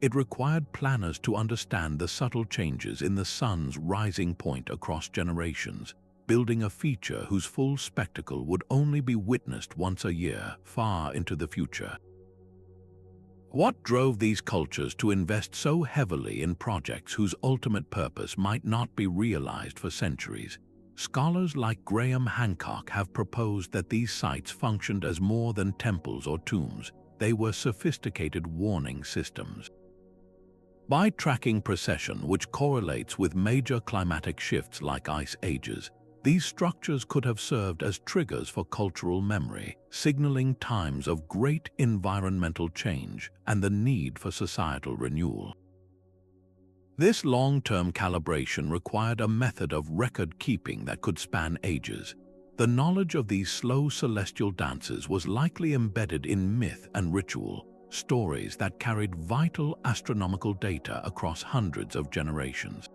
It required planners to understand the subtle changes in the sun's rising point across generations, building a feature whose full spectacle would only be witnessed once a year, far into the future. What drove these cultures to invest so heavily in projects whose ultimate purpose might not be realized for centuries? Scholars like Graham Hancock have proposed that these sites functioned as more than temples or tombs. They were sophisticated warning systems. By tracking precession, which correlates with major climatic shifts like ice ages, these structures could have served as triggers for cultural memory, signaling times of great environmental change and the need for societal renewal. This long-term calibration required a method of record-keeping that could span ages. The knowledge of these slow celestial dances was likely embedded in myth and ritual, stories that carried vital astronomical data across hundreds of generations.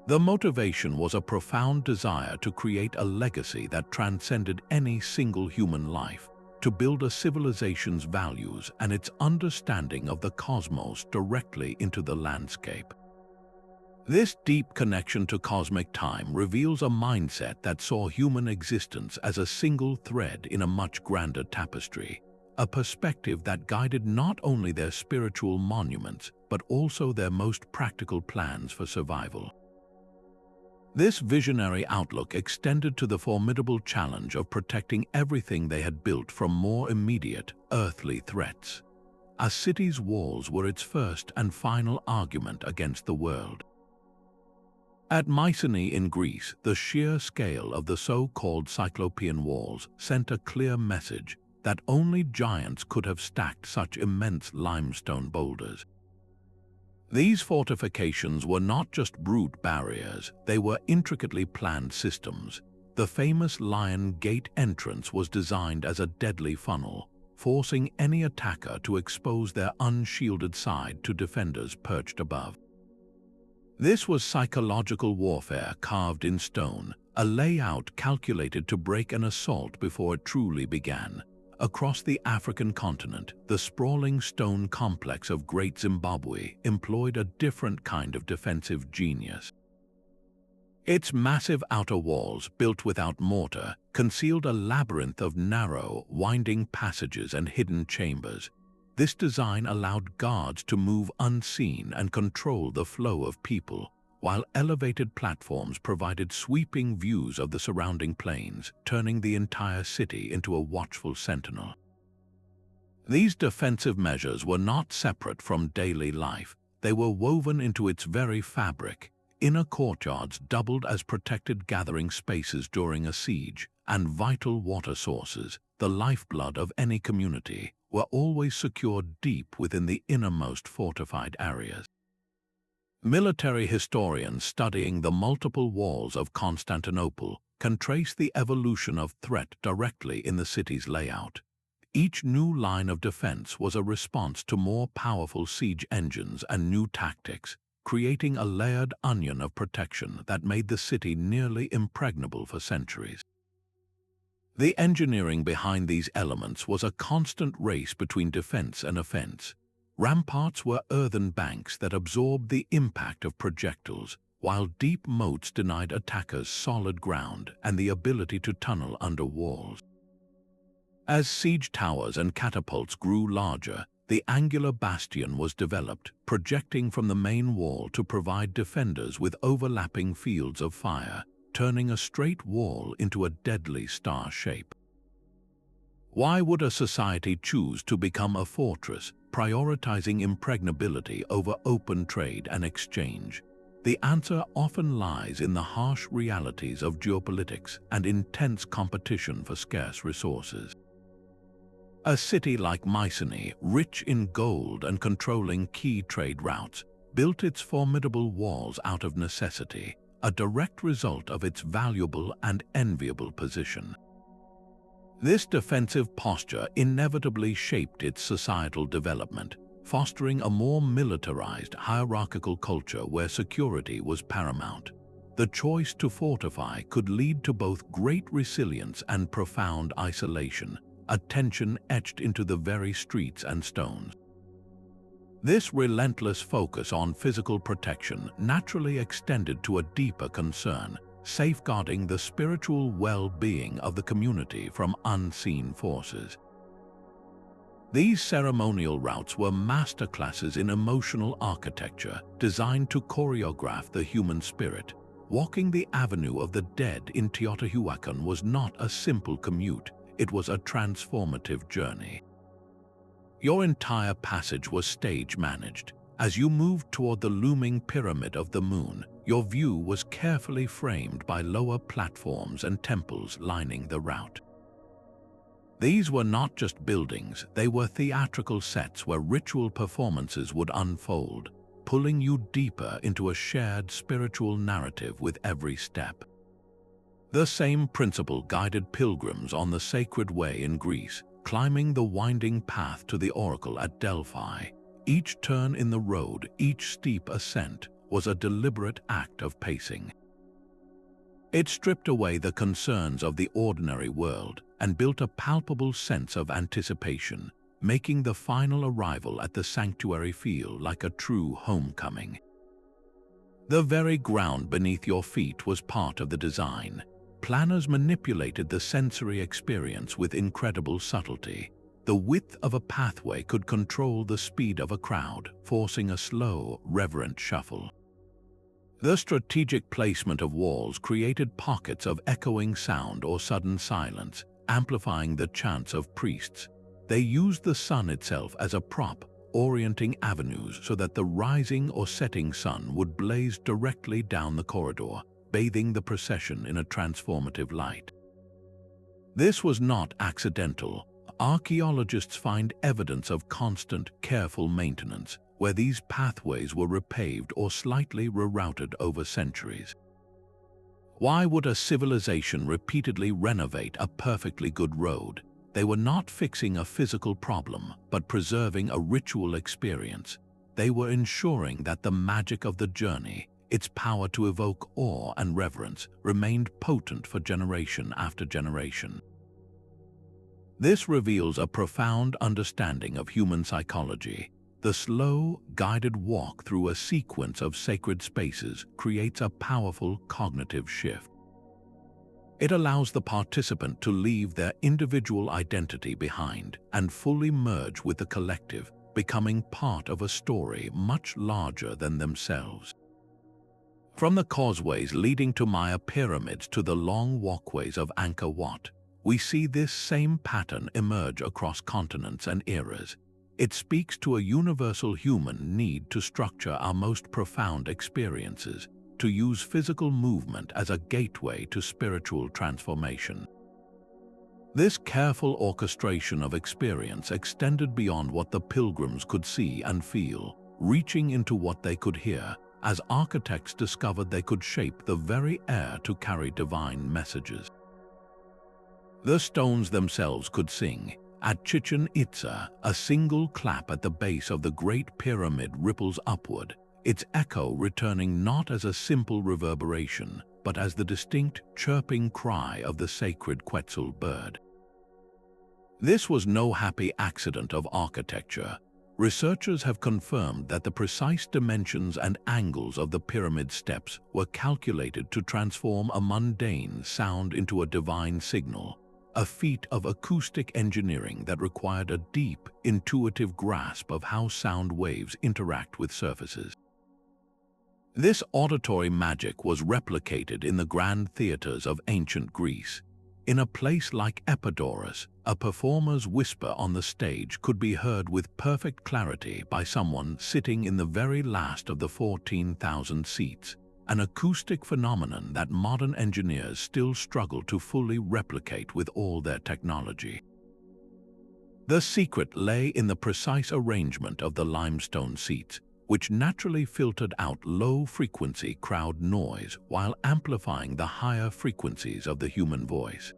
The motivation was a profound desire to create a legacy that transcended any single human life, to build a civilization's values and its understanding of the cosmos directly into the landscape. This deep connection to cosmic time reveals a mindset that saw human existence as a single thread in a much grander tapestry, a perspective that guided not only their spiritual monuments but also their most practical plans for survival. This visionary outlook extended to the formidable challenge of protecting everything they had built from more immediate, earthly threats. A city's walls were its first and final argument against the world. At Mycenae in Greece, the sheer scale of the so-called Cyclopean walls sent a clear message that only giants could have stacked such immense limestone boulders. These fortifications were not just brute barriers, they were intricately planned systems. The famous Lion Gate entrance was designed as a deadly funnel, forcing any attacker to expose their unshielded side to defenders perched above. This was psychological warfare carved in stone, a layout calculated to break an assault before it truly began. Across the African continent, the sprawling stone complex of Great Zimbabwe employed a different kind of defensive genius. Its massive outer walls, built without mortar, concealed a labyrinth of narrow, winding passages and hidden chambers. This design allowed guards to move unseen and control the flow of people, while elevated platforms provided sweeping views of the surrounding plains, turning the entire city into a watchful sentinel. These defensive measures were not separate from daily life. They were woven into its very fabric. Inner courtyards doubled as protected gathering spaces during a siege, and vital water sources, the lifeblood of any community, were always secured deep within the innermost fortified areas. Military historians studying the multiple walls of Constantinople can trace the evolution of threat directly in the city's layout. Each new line of defense was a response to more powerful siege engines and new tactics, creating a layered onion of protection that made the city nearly impregnable for centuries. The engineering behind these elements was a constant race between defense and offense. Ramparts were earthen banks that absorbed the impact of projectiles, while deep moats denied attackers solid ground and the ability to tunnel under walls. As siege towers and catapults grew larger, the angular bastion was developed, projecting from the main wall to provide defenders with overlapping fields of fire, turning a straight wall into a deadly star shape. Why would a society choose to become a fortress, prioritizing impregnability over open trade and exchange? The answer often lies in the harsh realities of geopolitics and intense competition for scarce resources. A city like Mycenae, rich in gold and controlling key trade routes, built its formidable walls out of necessity, a direct result of its valuable and enviable position. This defensive posture inevitably shaped its societal development, fostering a more militarized, hierarchical culture where security was paramount. The choice to fortify could lead to both great resilience and profound isolation, a tension etched into the very streets and stones. This relentless focus on physical protection naturally extended to a deeper concern, safeguarding the spiritual well-being of the community from unseen forces. These ceremonial routes were masterclasses in emotional architecture designed to choreograph the human spirit. Walking the Avenue of the Dead in Teotihuacan was not a simple commute, it was a transformative journey. Your entire passage was stage-managed. As you moved toward the looming Pyramid of the Moon, your view was carefully framed by lower platforms and temples lining the route. These were not just buildings, they were theatrical sets where ritual performances would unfold, pulling you deeper into a shared spiritual narrative with every step. The same principle guided pilgrims on the Sacred Way in Greece, climbing the winding path to the oracle at Delphi. Each turn in the road, each steep ascent, was a deliberate act of pacing. It stripped away the concerns of the ordinary world and built a palpable sense of anticipation, making the final arrival at the sanctuary feel like a true homecoming. The very ground beneath your feet was part of the design. Planners manipulated the sensory experience with incredible subtlety. The width of a pathway could control the speed of a crowd, forcing a slow, reverent shuffle. The strategic placement of walls created pockets of echoing sound or sudden silence, amplifying the chants of priests. They used the sun itself as a prop, orienting avenues so that the rising or setting sun would blaze directly down the corridor, bathing the procession in a transformative light. This was not accidental. Archaeologists find evidence of constant, careful maintenance, where these pathways were repaved or slightly rerouted over centuries. Why would a civilization repeatedly renovate a perfectly good road? They were not fixing a physical problem, but preserving a ritual experience. They were ensuring that the magic of the journey, its power to evoke awe and reverence, remained potent for generation after generation. This reveals a profound understanding of human psychology. The slow, guided walk through a sequence of sacred spaces creates a powerful cognitive shift. It allows the participant to leave their individual identity behind and fully merge with the collective, becoming part of a story much larger than themselves. From the causeways leading to Maya pyramids to the long walkways of Angkor Wat, we see this same pattern emerge across continents and eras. It speaks to a universal human need to structure our most profound experiences, to use physical movement as a gateway to spiritual transformation. This careful orchestration of experience extended beyond what the pilgrims could see and feel, reaching into what they could hear, as architects discovered they could shape the very air to carry divine messages. The stones themselves could sing. At Chichen Itza, a single clap at the base of the Great Pyramid ripples upward, its echo returning not as a simple reverberation, but as the distinct chirping cry of the sacred Quetzal bird. This was no happy accident of architecture. Researchers have confirmed that the precise dimensions and angles of the pyramid steps were calculated to transform a mundane sound into a divine signal, a feat of acoustic engineering that required a deep, intuitive grasp of how sound waves interact with surfaces. This auditory magic was replicated in the grand theaters of ancient Greece. In a place like Epidaurus, a performer's whisper on the stage could be heard with perfect clarity by someone sitting in the very last of the 14,000 seats, an acoustic phenomenon that modern engineers still struggle to fully replicate with all their technology. The secret lay in the precise arrangement of the limestone seats, which naturally filtered out low-frequency crowd noise while amplifying the higher frequencies of the human voice.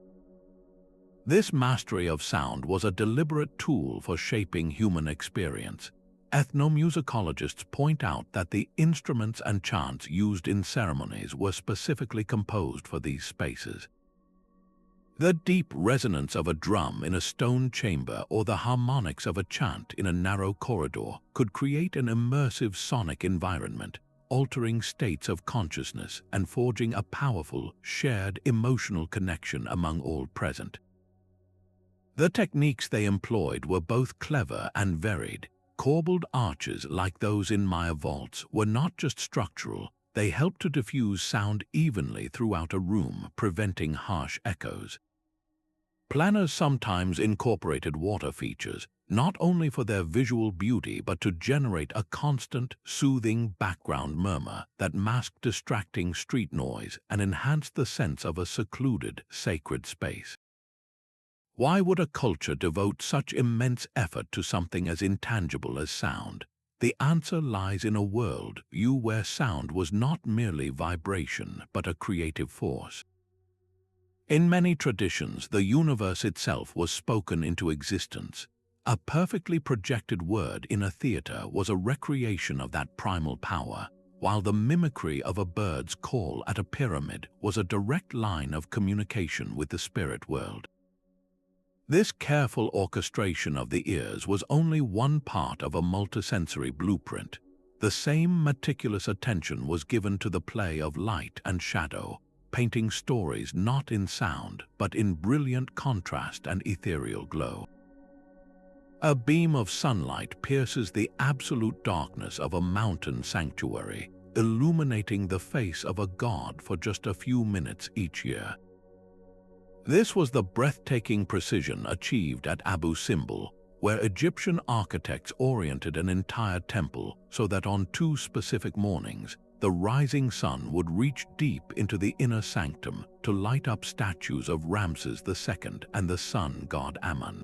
This mastery of sound was a deliberate tool for shaping human experience. Ethnomusicologists point out that the instruments and chants used in ceremonies were specifically composed for these spaces. The deep resonance of a drum in a stone chamber or the harmonics of a chant in a narrow corridor could create an immersive sonic environment, altering states of consciousness and forging a powerful, shared emotional connection among all present. The techniques they employed were both clever and varied. Corbelled arches like those in Maya vaults were not just structural, They help to diffuse sound evenly throughout a room, preventing harsh echoes. Planners sometimes incorporated water features, not only for their visual beauty but to generate a constant, soothing background murmur that masked distracting street noise and enhanced the sense of a secluded, sacred space. Why would a culture devote such immense effort to something as intangible as sound? The answer lies in a world where sound was not merely vibration but a creative force. In many traditions, the universe itself was spoken into existence. A perfectly projected word in a theater was a recreation of that primal power, while the mimicry of a bird's call at a pyramid was a direct line of communication with the spirit world. This careful orchestration of the ears was only one part of a multisensory blueprint. The same meticulous attention was given to the play of light and shadow, painting stories not in sound but in brilliant contrast and ethereal glow. A beam of sunlight pierces the absolute darkness of a mountain sanctuary, illuminating the face of a god for just a few minutes each year. This was the breathtaking precision achieved at Abu Simbel, where Egyptian architects oriented an entire temple so that on 2 specific mornings, the rising sun would reach deep into the inner sanctum to light up statues of Ramses II and the sun god Amun.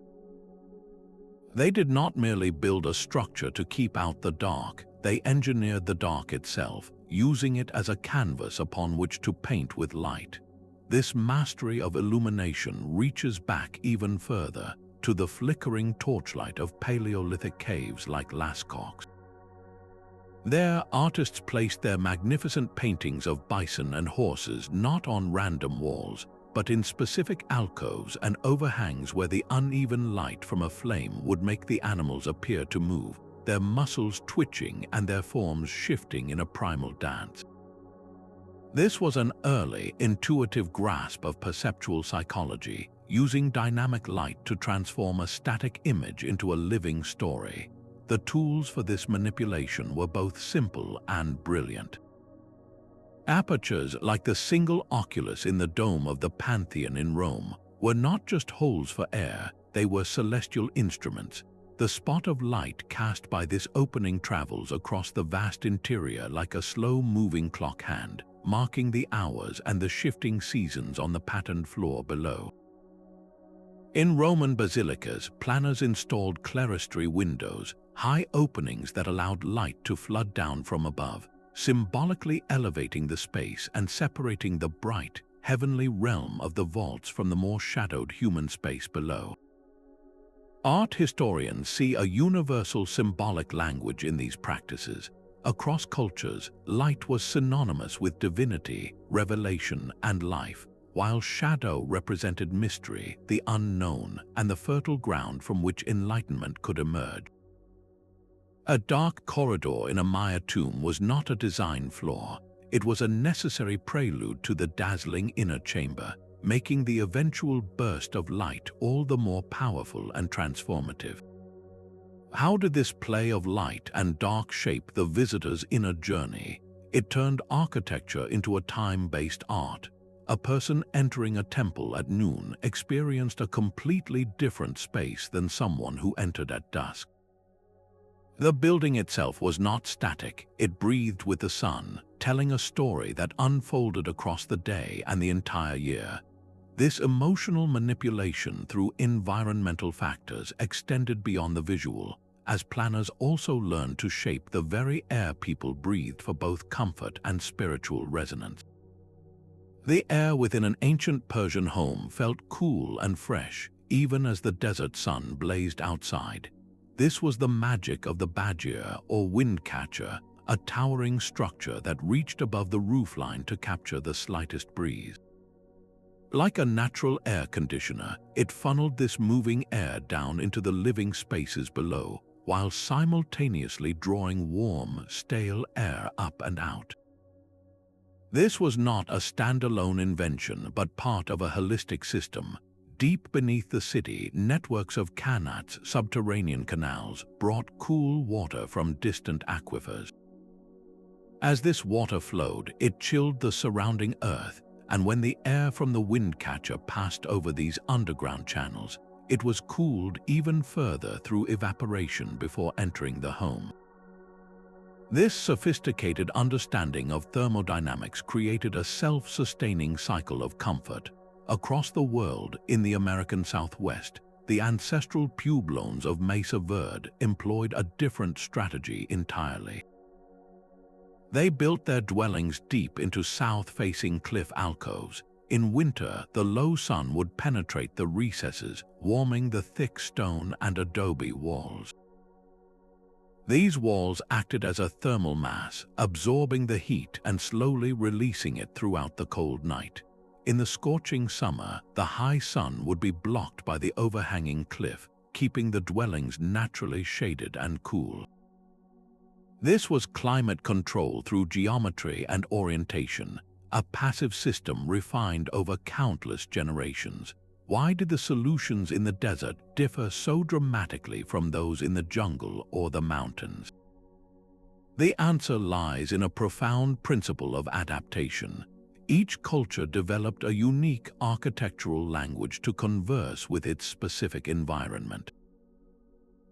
They did not merely build a structure to keep out the dark, they engineered the dark itself, using it as a canvas upon which to paint with light. This mastery of illumination reaches back even further, to the flickering torchlight of Paleolithic caves like Lascaux. There, artists placed their magnificent paintings of bison and horses not on random walls, but in specific alcoves and overhangs where the uneven light from a flame would make the animals appear to move, their muscles twitching and their forms shifting in a primal dance. This was an early, intuitive grasp of perceptual psychology, using dynamic light to transform a static image into a living story. The tools for this manipulation were both simple and brilliant. Apertures like the single oculus in the dome of the Pantheon in Rome were not just holes for air, they were celestial instruments. The spot of light cast by this opening travels across the vast interior like a slow-moving clock hand, marking the hours and the shifting seasons on the patterned floor below. In Roman basilicas, planners installed clerestory windows, high openings that allowed light to flood down from above, symbolically elevating the space and separating the bright, heavenly realm of the vaults from the more shadowed human space below. Art historians see a universal symbolic language in these practices. Across cultures, light was synonymous with divinity, revelation, and life, while shadow represented mystery, the unknown, and the fertile ground from which enlightenment could emerge. A dark corridor in a Maya tomb was not a design flaw. It was a necessary prelude to the dazzling inner chamber, making the eventual burst of light all the more powerful and transformative. How did this play of light and dark shape the visitor's inner journey? It turned architecture into a time-based art. A person entering a temple at noon experienced a completely different space than someone who entered at dusk. The building itself was not static, it breathed with the sun, telling a story that unfolded across the day and the entire year. This emotional manipulation through environmental factors extended beyond the visual, as planners also learned to shape the very air people breathed for both comfort and spiritual resonance. The air within an ancient Persian home felt cool and fresh, even as the desert sun blazed outside. This was the magic of the bagia or wind catcher, a towering structure that reached above the roofline to capture the slightest breeze. Like a natural air conditioner, it funneled this moving air down into the living spaces below, while simultaneously drawing warm, stale air up and out. This was not a standalone invention, but part of a holistic system. Deep beneath the city, networks of qanats, subterranean canals, brought cool water from distant aquifers. As this water flowed, it chilled the surrounding earth, and when the air from the wind catcher passed over these underground channels, it was cooled even further through evaporation before entering the home. This sophisticated understanding of thermodynamics created a self-sustaining cycle of comfort. Across the world, in the American Southwest, the ancestral Pueblones of Mesa Verde employed a different strategy entirely. They built their dwellings deep into south-facing cliff alcoves. In winter, the low sun would penetrate the recesses, warming the thick stone and adobe walls. These walls acted as a thermal mass, absorbing the heat and slowly releasing it throughout the cold night. In the scorching summer, the high sun would be blocked by the overhanging cliff, keeping the dwellings naturally shaded and cool. This was climate control through geometry and orientation, a passive system refined over countless generations. Why did the solutions in the desert differ so dramatically from those in the jungle or the mountains? The answer lies in a profound principle of adaptation. Each culture developed a unique architectural language to converse with its specific environment.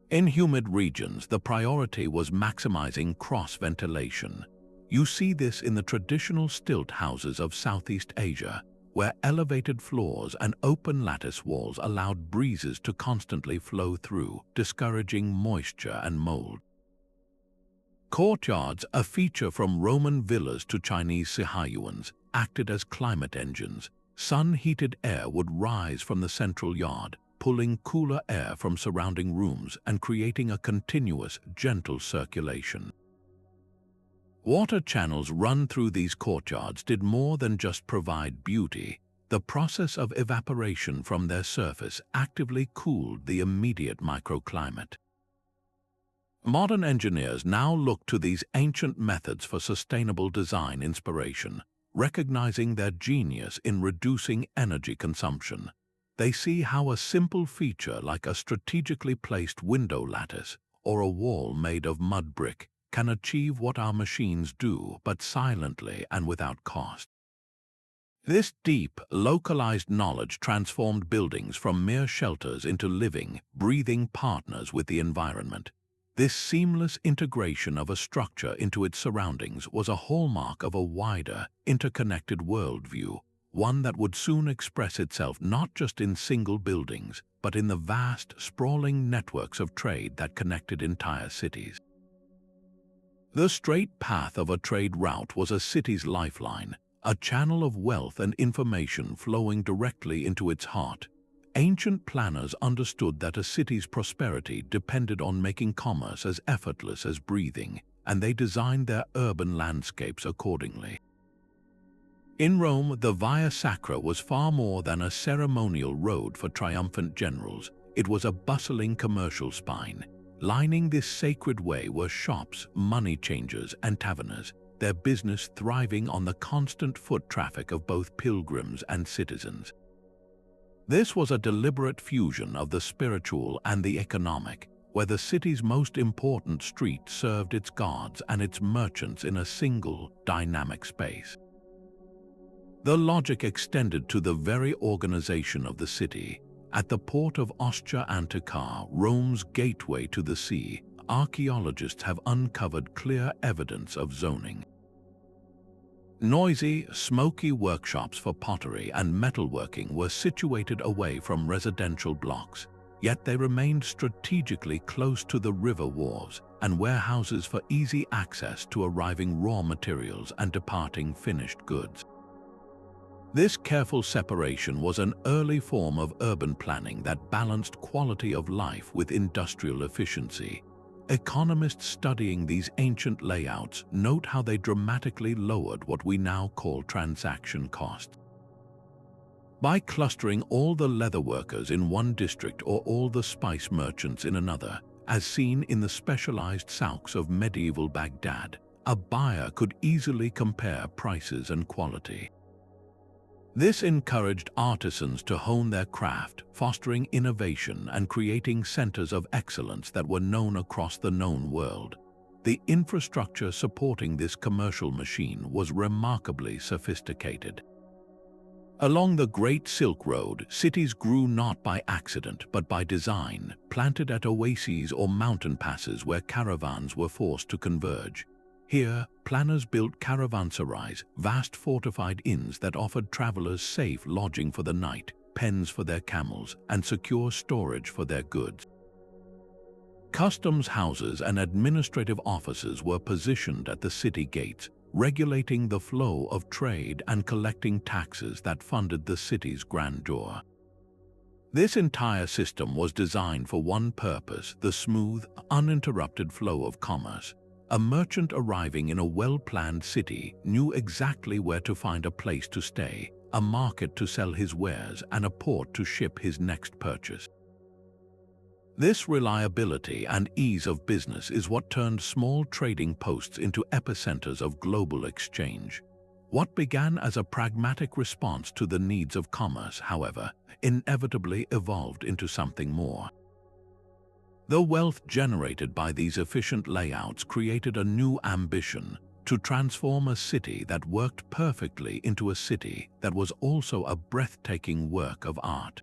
In humid regions, the priority was maximizing cross-ventilation. You see this in the traditional stilt houses of Southeast Asia, where elevated floors and open lattice walls allowed breezes to constantly flow through, discouraging moisture and mold. Courtyards, a feature from Roman villas to Chinese sihayuans, acted as climate engines. Sun-heated air would rise from the central yard, pulling cooler air from surrounding rooms and creating a continuous, gentle circulation. Water channels run through these courtyards did more than just provide beauty. The process of evaporation from their surface actively cooled the immediate microclimate. Modern engineers now look to these ancient methods for sustainable design inspiration, recognizing their genius in reducing energy consumption. They see how a simple feature like a strategically placed window lattice or a wall made of mud brick can achieve what our machines do, but silently and without cost. This deep, localized knowledge transformed buildings from mere shelters into living, breathing partners with the environment. This seamless integration of a structure into its surroundings was a hallmark of a wider, interconnected worldview, one that would soon express itself not just in single buildings, but in the vast, sprawling networks of trade that connected entire cities. The straight path of a trade route was a city's lifeline, a channel of wealth and information flowing directly into its heart. Ancient planners understood that a city's prosperity depended on making commerce as effortless as breathing, and they designed their urban landscapes accordingly. In Rome, the Via Sacra was far more than a ceremonial road for triumphant generals. It was a bustling commercial spine. Lining this sacred way were shops, money changers, and taverners, their business thriving on the constant foot traffic of both pilgrims and citizens. This was a deliberate fusion of the spiritual and the economic, where the city's most important street served its gods and its merchants in a single, dynamic space. The logic extended to the very organization of the city. At the port of Ostia Antiquae, Rome's gateway to the sea, archaeologists have uncovered clear evidence of zoning. Noisy, smoky workshops for pottery and metalworking were situated away from residential blocks, yet they remained strategically close to the river wharves and warehouses for easy access to arriving raw materials and departing finished goods. This careful separation was an early form of urban planning that balanced quality of life with industrial efficiency. Economists studying these ancient layouts note how they dramatically lowered what we now call transaction costs. By clustering all the leather workers in one district or all the spice merchants in another, as seen in the specialized souks of medieval Baghdad, a buyer could easily compare prices and quality. This encouraged artisans to hone their craft, fostering innovation and creating centers of excellence that were known across the known world. The infrastructure supporting this commercial machine was remarkably sophisticated. Along the Great Silk Road, cities grew not by accident but by design, planted at oases or mountain passes where caravans were forced to converge. Here, planners built caravanserais, vast fortified inns that offered travelers safe lodging for the night, pens for their camels, and secure storage for their goods. Customs houses and administrative offices were positioned at the city gates, regulating the flow of trade and collecting taxes that funded the city's grandeur. This entire system was designed for one purpose: the smooth, uninterrupted flow of commerce. A merchant arriving in a well-planned city knew exactly where to find a place to stay, a market to sell his wares, and a port to ship his next purchase. This reliability and ease of business is what turned small trading posts into epicenters of global exchange. What began as a pragmatic response to the needs of commerce, however, inevitably evolved into something more. The wealth generated by these efficient layouts created a new ambition: to transform a city that worked perfectly into a city that was also a breathtaking work of art.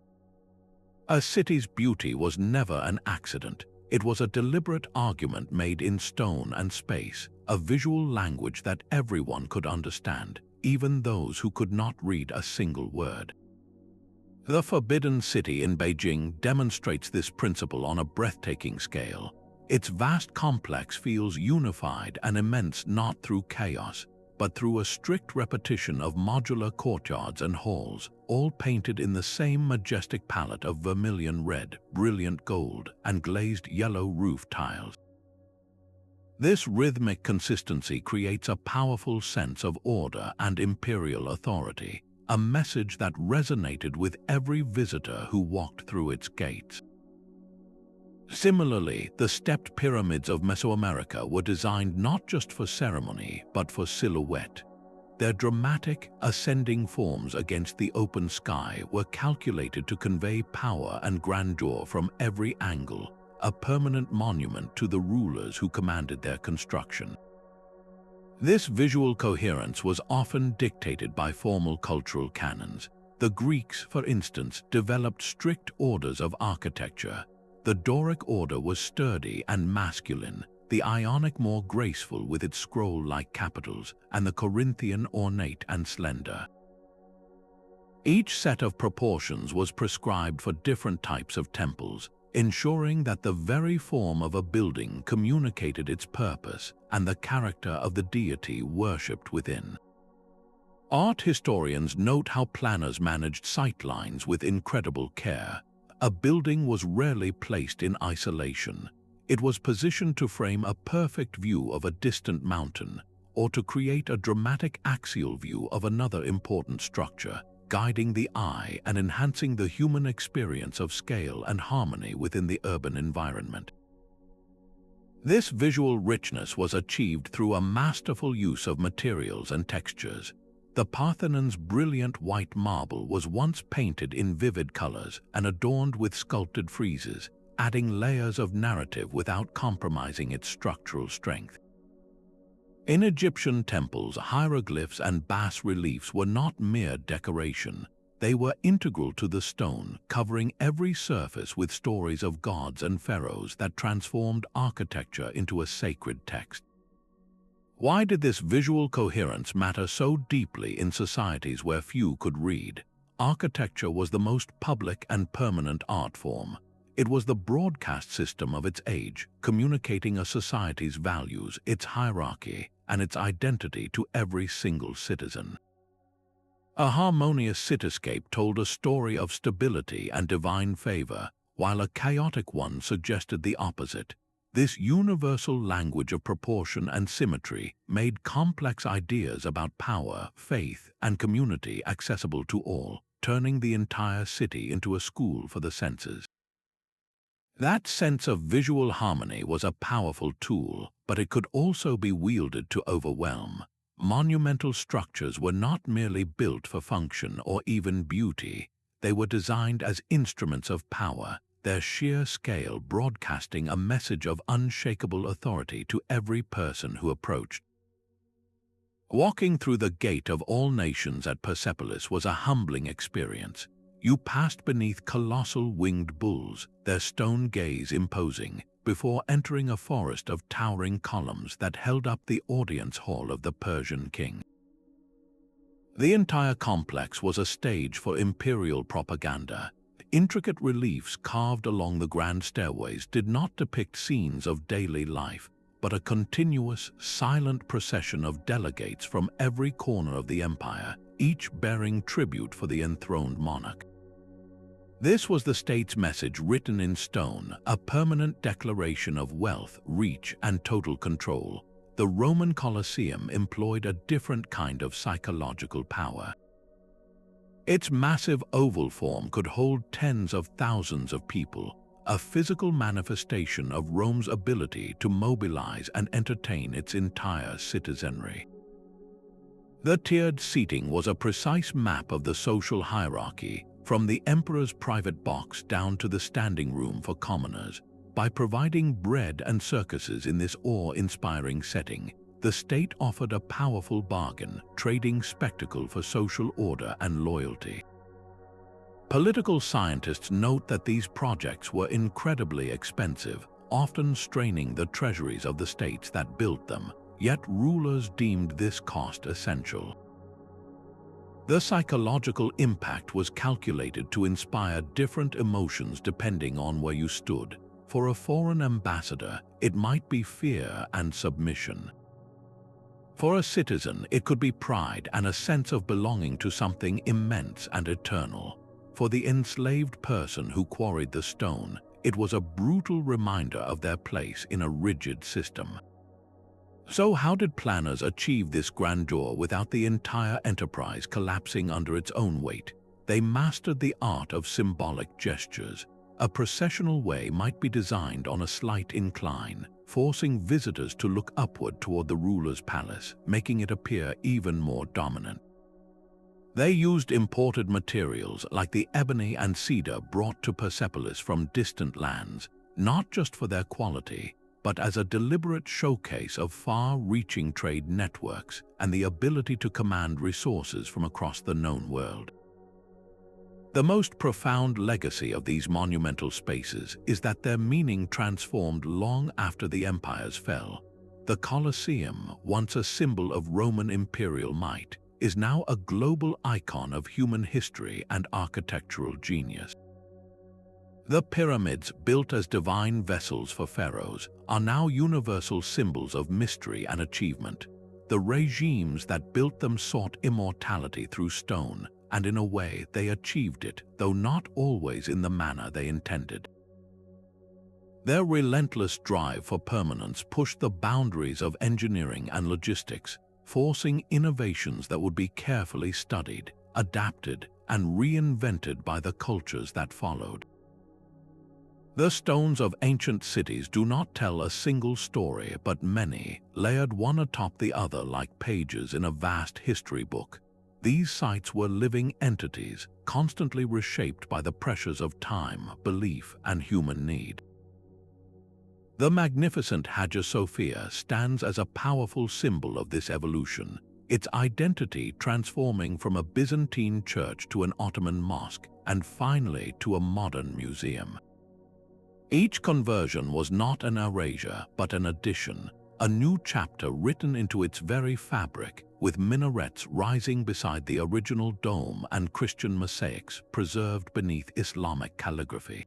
A city's beauty was never an accident. It was a deliberate argument made in stone and space, a visual language that everyone could understand, even those who could not read a single word. The Forbidden City in Beijing demonstrates this principle on a breathtaking scale. Its vast complex feels unified and immense not through chaos, but through a strict repetition of modular courtyards and halls, all painted in the same majestic palette of vermilion red, brilliant gold, and glazed yellow roof tiles. This rhythmic consistency creates a powerful sense of order and imperial authority, a message that resonated with every visitor who walked through its gates. Similarly, the stepped pyramids of Mesoamerica were designed not just for ceremony, but for silhouette. Their dramatic, ascending forms against the open sky were calculated to convey power and grandeur from every angle, a permanent monument to the rulers who commanded their construction. This visual coherence was often dictated by formal cultural canons. The Greeks, for instance, developed strict orders of architecture. The Doric order was sturdy and masculine, the Ionic more graceful with its scroll-like capitals, and the Corinthian ornate and slender. Each set of proportions was prescribed for different types of temples, ensuring that the very form of a building communicated its purpose and the character of the deity worshipped within. Art historians note how planners managed sightlines with incredible care. A building was rarely placed in isolation. It was positioned to frame a perfect view of a distant mountain, or to create a dramatic axial view of another important structure, guiding the eye and enhancing the human experience of scale and harmony within the urban environment. This visual richness was achieved through a masterful use of materials and textures. The Parthenon's brilliant white marble was once painted in vivid colors and adorned with sculpted friezes, adding layers of narrative without compromising its structural strength. In Egyptian temples, hieroglyphs and bas-reliefs were not mere decoration. They were integral to the stone, covering every surface with stories of gods and pharaohs that transformed architecture into a sacred text. Why did this visual coherence matter so deeply in societies where few could read? Architecture was the most public and permanent art form. It was the broadcast system of its age, communicating a society's values, its hierarchy, and its identity to every single citizen. A harmonious cityscape told a story of stability and divine favor, while a chaotic one suggested the opposite. This universal language of proportion and symmetry made complex ideas about power, faith, and community accessible to all, turning the entire city into a school for the senses. That sense of visual harmony was a powerful tool, but it could also be wielded to overwhelm. Monumental structures were not merely built for function or even beauty. They were designed as instruments of power. their sheer scale broadcasting a message of unshakable authority to every person who approached. Walking through the gate of all nations at Persepolis was a humbling experience. You passed beneath colossal winged bulls, their stone gaze imposing, before entering a forest of towering columns that held up the audience hall of the Persian king. The entire complex was a stage for imperial propaganda. Intricate reliefs carved along the grand stairways did not depict scenes of daily life, but a continuous, silent procession of delegates from every corner of the empire, each bearing tribute for the enthroned monarch. This was the state's message written in stone, a permanent declaration of wealth, reach, and total control. The Roman Colosseum employed a different kind of psychological power. Its massive oval form could hold tens of thousands of people, a physical manifestation of Rome's ability to mobilize and entertain its entire citizenry. The tiered seating was a precise map of the social hierarchy, from the emperor's private box down to the standing room for commoners. By providing bread and circuses in this awe-inspiring setting, the state offered a powerful bargain, trading spectacle for social order and loyalty. Political scientists note that these projects were incredibly expensive, often straining the treasuries of the states that built them, yet rulers deemed this cost essential. The psychological impact was calculated to inspire different emotions depending on where you stood. For a foreign ambassador, it might be fear and submission. For a citizen, it could be pride and a sense of belonging to something immense and eternal. For the enslaved person who quarried the stone, it was a brutal reminder of their place in a rigid system. So how did planners achieve this grandeur without the entire enterprise collapsing under its own weight? They mastered the art of symbolic gestures. A processional way might be designed on a slight incline, forcing visitors to look upward toward the ruler's palace, making it appear even more dominant. They used imported materials like the ebony and cedar brought to Persepolis from distant lands, not just for their quality, but as a deliberate showcase of far-reaching trade networks and the ability to command resources from across the known world. The most profound legacy of these monumental spaces is that their meaning transformed long after the empires fell. The Colosseum, once a symbol of Roman imperial might, is now a global icon of human history and architectural genius. The pyramids, built as divine vessels for pharaohs, are now universal symbols of mystery and achievement. The regimes that built them sought immortality through stone, and in a way they achieved it, though not always in the manner they intended. Their relentless drive for permanence pushed the boundaries of engineering and logistics, forcing innovations that would be carefully studied, adapted, and reinvented by the cultures that followed. The stones of ancient cities do not tell a single story, but many, layered one atop the other like pages in a vast history book. These sites were living entities, constantly reshaped by the pressures of time, belief, and human need. The magnificent Hagia Sophia stands as a powerful symbol of this evolution, its identity transforming from a Byzantine church to an Ottoman mosque, and finally to a modern museum. Each conversion was not an erasure, but an addition, a new chapter written into its very fabric, with minarets rising beside the original dome and Christian mosaics preserved beneath Islamic calligraphy.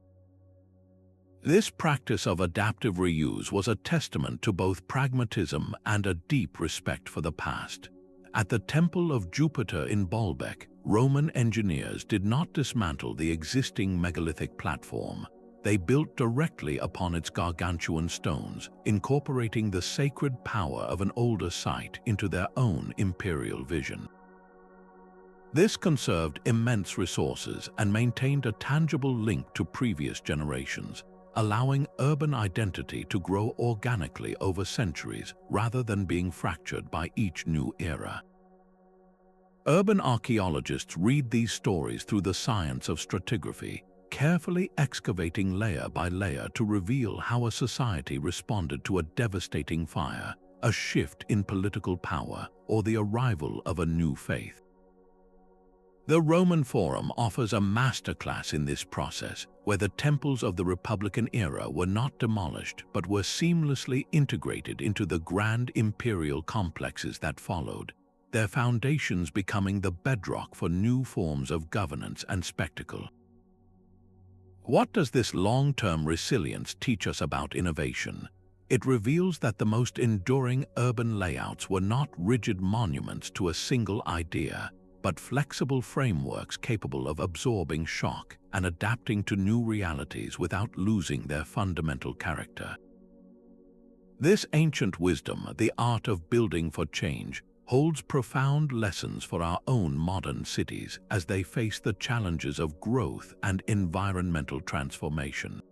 This practice of adaptive reuse was a testament to both pragmatism and a deep respect for the past. At the Temple of Jupiter in Baalbek, Roman engineers did not dismantle the existing megalithic platform. They built directly upon its gargantuan stones, incorporating the sacred power of an older site into their own imperial vision. This conserved immense resources and maintained a tangible link to previous generations, allowing urban identity to grow organically over centuries rather than being fractured by each new era. Urban archaeologists read these stories through the science of stratigraphy, carefully excavating layer by layer to reveal how a society responded to a devastating fire, a shift in political power, or the arrival of a new faith. The Roman Forum offers a masterclass in this process, where the temples of the Republican era were not demolished but were seamlessly integrated into the grand imperial complexes that followed, their foundations becoming the bedrock for new forms of governance and spectacle. What does this long-term resilience teach us about innovation? It reveals that the most enduring urban layouts were not rigid monuments to a single idea, but flexible frameworks capable of absorbing shock and adapting to new realities without losing their fundamental character. This ancient wisdom, the art of building for change, holds profound lessons for our own modern cities as they face the challenges of growth and environmental transformation.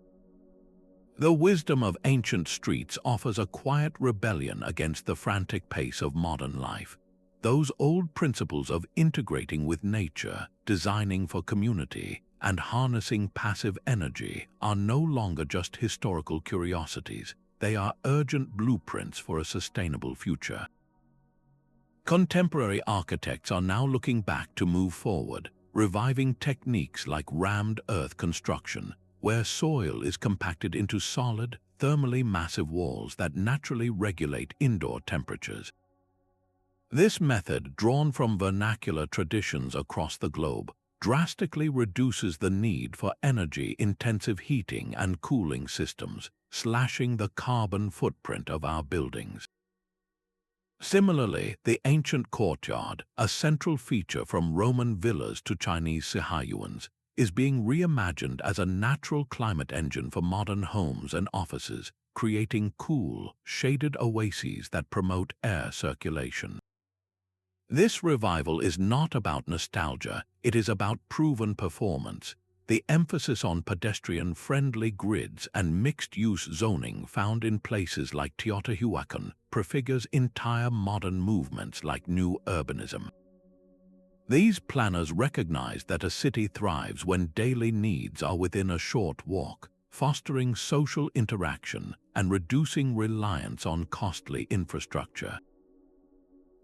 The wisdom of ancient streets offers a quiet rebellion against the frantic pace of modern life. Those old principles of integrating with nature, designing for community, and harnessing passive energy are no longer just historical curiosities. They are urgent blueprints for a sustainable future. Contemporary architects are now looking back to move forward, reviving techniques like rammed earth construction, where soil is compacted into solid, thermally massive walls that naturally regulate indoor temperatures. This method, drawn from vernacular traditions across the globe, drastically reduces the need for energy-intensive heating and cooling systems, slashing the carbon footprint of our buildings. Similarly, the ancient courtyard, a central feature from Roman villas to Chinese sihayuans, is being reimagined as a natural climate engine for modern homes and offices, creating cool, shaded oases that promote air circulation. This revival is not about nostalgia, it is about proven performance. The emphasis on pedestrian-friendly grids and mixed-use zoning found in places like Teotihuacan prefigures entire modern movements like new urbanism. These planners recognize that a city thrives when daily needs are within a short walk, fostering social interaction and reducing reliance on costly infrastructure.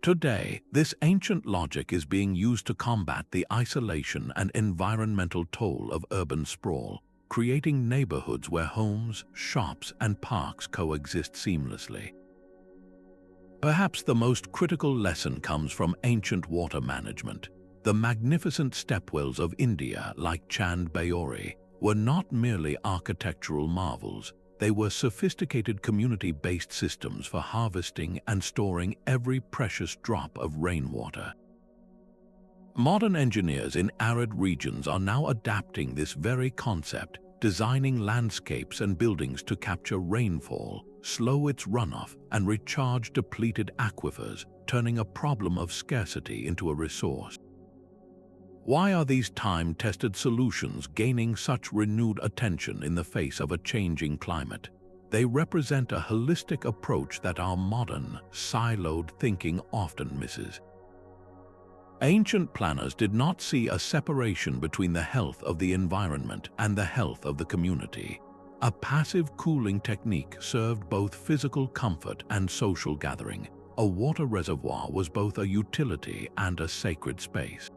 Today, this ancient logic is being used to combat the isolation and environmental toll of urban sprawl, creating neighborhoods where homes, shops, and parks coexist seamlessly. Perhaps the most critical lesson comes from ancient water management. The magnificent stepwells of India, like Chand Bayori, were not merely architectural marvels. They were sophisticated community-based systems for harvesting and storing every precious drop of rainwater. Modern engineers in arid regions are now adapting this very concept, designing landscapes and buildings to capture rainfall, slow its runoff, and recharge depleted aquifers, turning a problem of scarcity into a resource. Why are these time-tested solutions gaining such renewed attention in the face of a changing climate? They represent a holistic approach that our modern, siloed thinking often misses. Ancient planners did not see a separation between the health of the environment and the health of the community. A passive cooling technique served both physical comfort and social gathering. A water reservoir was both a utility and a sacred space.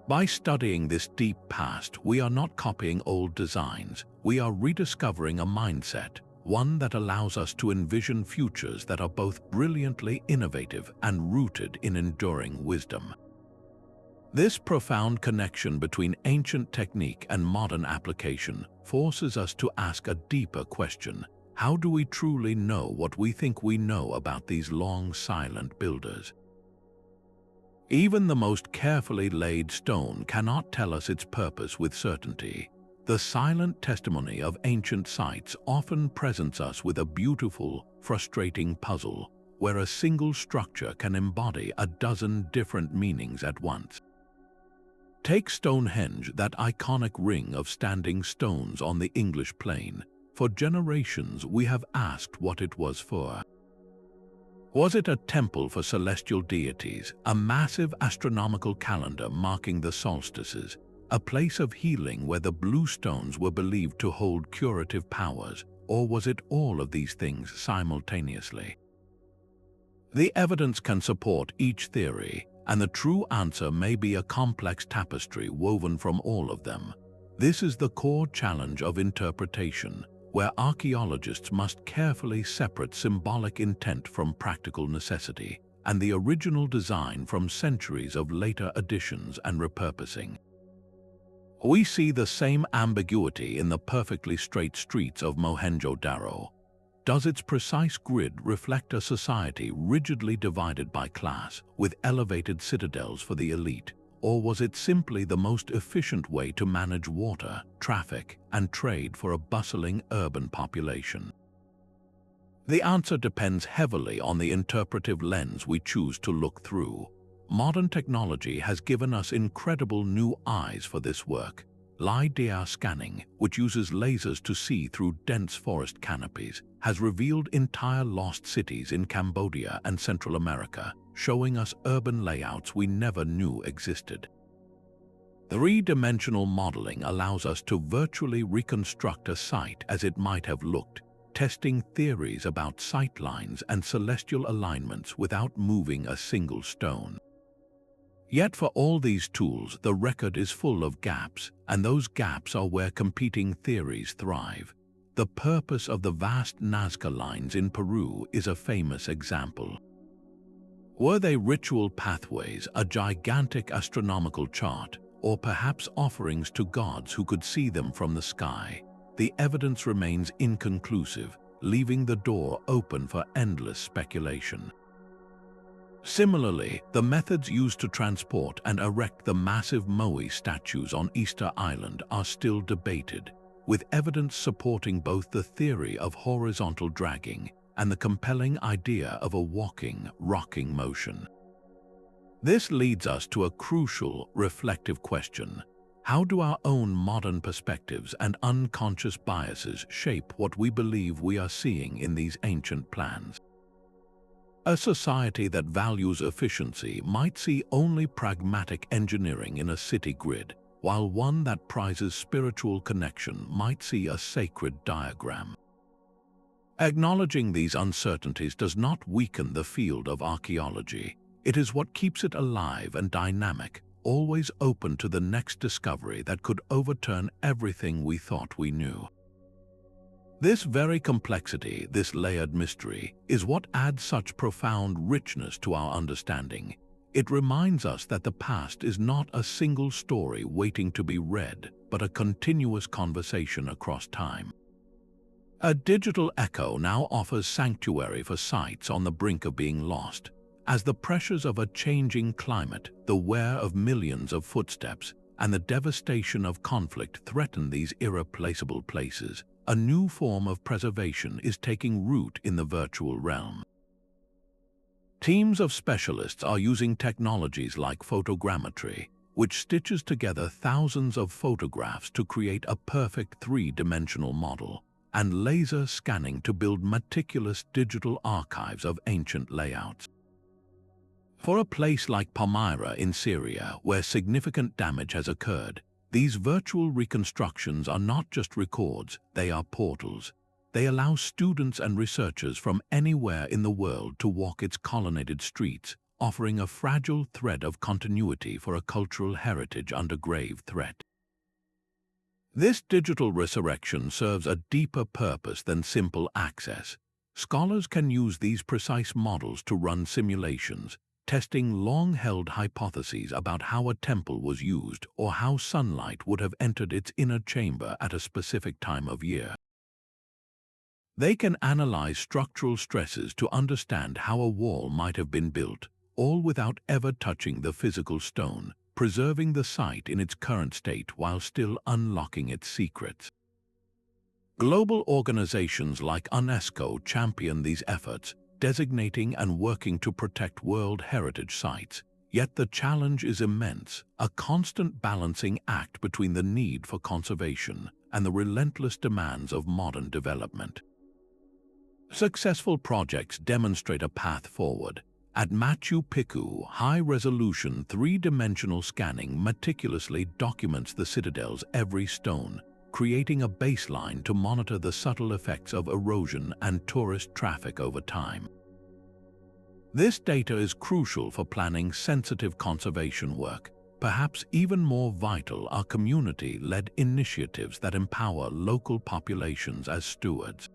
By studying this deep past, we are not copying old designs. We are rediscovering a mindset, one that allows us to envision futures that are both brilliantly innovative and rooted in enduring wisdom. This profound connection between ancient technique and modern application forces us to ask a deeper question. How do we truly know what we think we know about these long, silent builders? Even the most carefully laid stone cannot tell us its purpose with certainty. The silent testimony of ancient sites often presents us with a beautiful, frustrating puzzle, where a single structure can embody a dozen different meanings at once. Take Stonehenge, that iconic ring of standing stones on the English plain. For generations, we have asked what it was for. Was it a temple for celestial deities, a massive astronomical calendar marking the solstices, a place of healing where the blue stones were believed to hold curative powers, or was it all of these things simultaneously? The evidence can support each theory, and the true answer may be a complex tapestry woven from all of them. This is the core challenge of interpretation, where archaeologists must carefully separate symbolic intent from practical necessity, and the original design from centuries of later additions and repurposing. We see the same ambiguity in the perfectly straight streets of Mohenjo-Daro. Does its precise grid reflect a society rigidly divided by class, with elevated citadels for the elite, or was it simply the most efficient way to manage water, traffic, and trade for a bustling urban population? The answer depends heavily on the interpretive lens we choose to look through. Modern technology has given us incredible new eyes for this work. LiDAR scanning, which uses lasers to see through dense forest canopies, has revealed entire lost cities in Cambodia and Central America, showing us urban layouts we never knew existed. Three-dimensional modeling allows us to virtually reconstruct a site as it might have looked, testing theories about sightlines and celestial alignments without moving a single stone. Yet for all these tools, the record is full of gaps, and those gaps are where competing theories thrive. The purpose of the vast Nazca lines in Peru is a famous example. Were they ritual pathways, a gigantic astronomical chart, or perhaps offerings to gods who could see them from the sky? The evidence remains inconclusive, leaving the door open for endless speculation. Similarly, the methods used to transport and erect the massive Moai statues on Easter Island are still debated, with evidence supporting both the theory of horizontal dragging and the compelling idea of a walking, rocking motion. This leads us to a crucial, reflective question. How do our own modern perspectives and unconscious biases shape what we believe we are seeing in these ancient plans? A society that values efficiency might see only pragmatic engineering in a city grid, while one that prizes spiritual connection might see a sacred diagram. Acknowledging these uncertainties does not weaken the field of archaeology. It is what keeps it alive and dynamic, always open to the next discovery that could overturn everything we thought we knew. This very complexity, this layered mystery, is what adds such profound richness to our understanding. It reminds us that the past is not a single story waiting to be read, but a continuous conversation across time. A digital echo now offers sanctuary for sites on the brink of being lost. As the pressures of a changing climate, the wear of millions of footsteps, and the devastation of conflict threaten these irreplaceable places, a new form of preservation is taking root in the virtual realm. Teams of specialists are using technologies like photogrammetry, which stitches together thousands of photographs to create a perfect three-dimensional model, and laser scanning to build meticulous digital archives of ancient layouts. For a place like Palmyra in Syria, where significant damage has occurred, these virtual reconstructions are not just records, they are portals. They allow students and researchers from anywhere in the world to walk its colonnaded streets, offering a fragile thread of continuity for a cultural heritage under grave threat. This digital resurrection serves a deeper purpose than simple access. Scholars can use these precise models to run simulations, testing long-held hypotheses about how a temple was used or how sunlight would have entered its inner chamber at a specific time of year. They can analyze structural stresses to understand how a wall might have been built, all without ever touching the physical stone, preserving the site in its current state while still unlocking its secrets. Global organizations like UNESCO champion these efforts, designating and working to protect World Heritage Sites. Yet the challenge is immense, a constant balancing act between the need for conservation and the relentless demands of modern development. Successful projects demonstrate a path forward, At Machu Picchu, high-resolution three-dimensional scanning meticulously documents the citadel's every stone, creating a baseline to monitor the subtle effects of erosion and tourist traffic over time. This data is crucial for planning sensitive conservation work. Perhaps even more vital are community-led initiatives that empower local populations as stewards.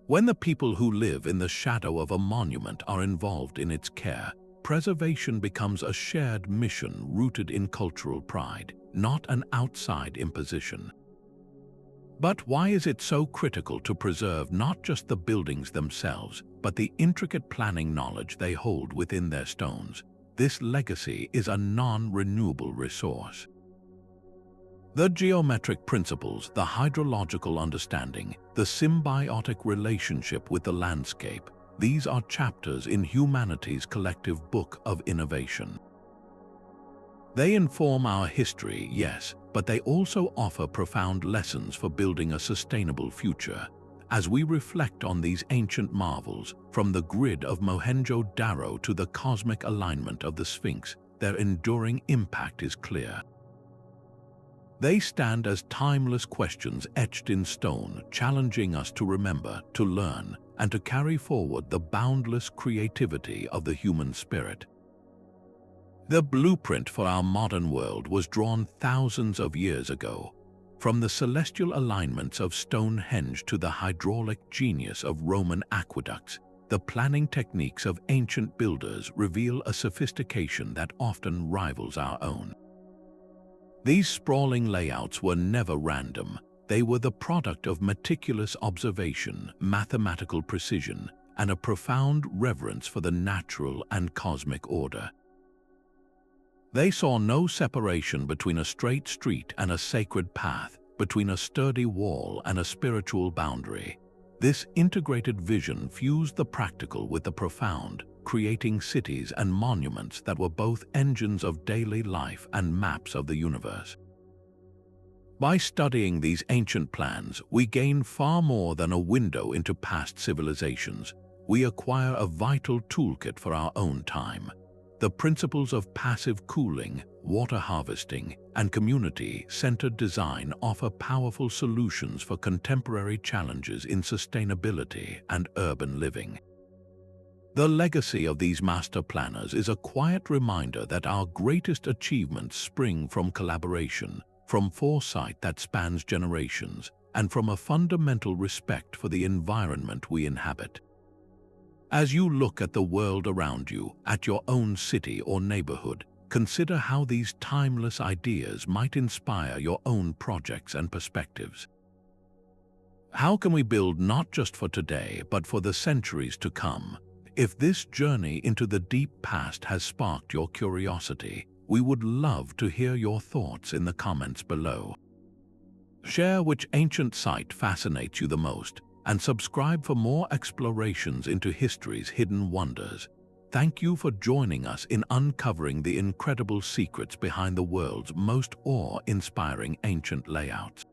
When the people who live in the shadow of a monument are involved in its care, preservation becomes a shared mission rooted in cultural pride, not an outside imposition. But why is it so critical to preserve not just the buildings themselves, but the intricate planning knowledge they hold within their stones? This legacy is a non-renewable resource. The geometric principles, the hydrological understanding, the symbiotic relationship with the landscape, these are chapters in humanity's collective book of innovation. They inform our history, yes, but they also offer profound lessons for building a sustainable future. As we reflect on these ancient marvels, from the grid of Mohenjo-Daro to the cosmic alignment of the Sphinx, their enduring impact is clear. They stand as timeless questions etched in stone, challenging us to remember, to learn, and to carry forward the boundless creativity of the human spirit. The blueprint for our modern world was drawn thousands of years ago. From the celestial alignments of Stonehenge to the hydraulic genius of Roman aqueducts, the planning techniques of ancient builders reveal a sophistication that often rivals our own. These sprawling layouts were never random. They were the product of meticulous observation, mathematical precision, and a profound reverence for the natural and cosmic order. They saw no separation between a straight street and a sacred path, between a sturdy wall and a spiritual boundary. This integrated vision fused the practical with the profound, creating cities and monuments that were both engines of daily life and maps of the universe. By studying these ancient plans, we gain far more than a window into past civilizations. We acquire a vital toolkit for our own time. The principles of passive cooling, water harvesting, and community-centered design offer powerful solutions for contemporary challenges in sustainability and urban living. The legacy of these master planners is a quiet reminder that our greatest achievements spring from collaboration, from foresight that spans generations, and from a fundamental respect for the environment we inhabit. As you look at the world around you, at your own city or neighborhood, consider how these timeless ideas might inspire your own projects and perspectives. How can we build not just for today, but for the centuries to come? If this journey into the deep past has sparked your curiosity, we would love to hear your thoughts in the comments below. Share which ancient site fascinates you the most, and subscribe for more explorations into history's hidden wonders. Thank you for joining us in uncovering the incredible secrets behind the world's most awe-inspiring ancient layouts.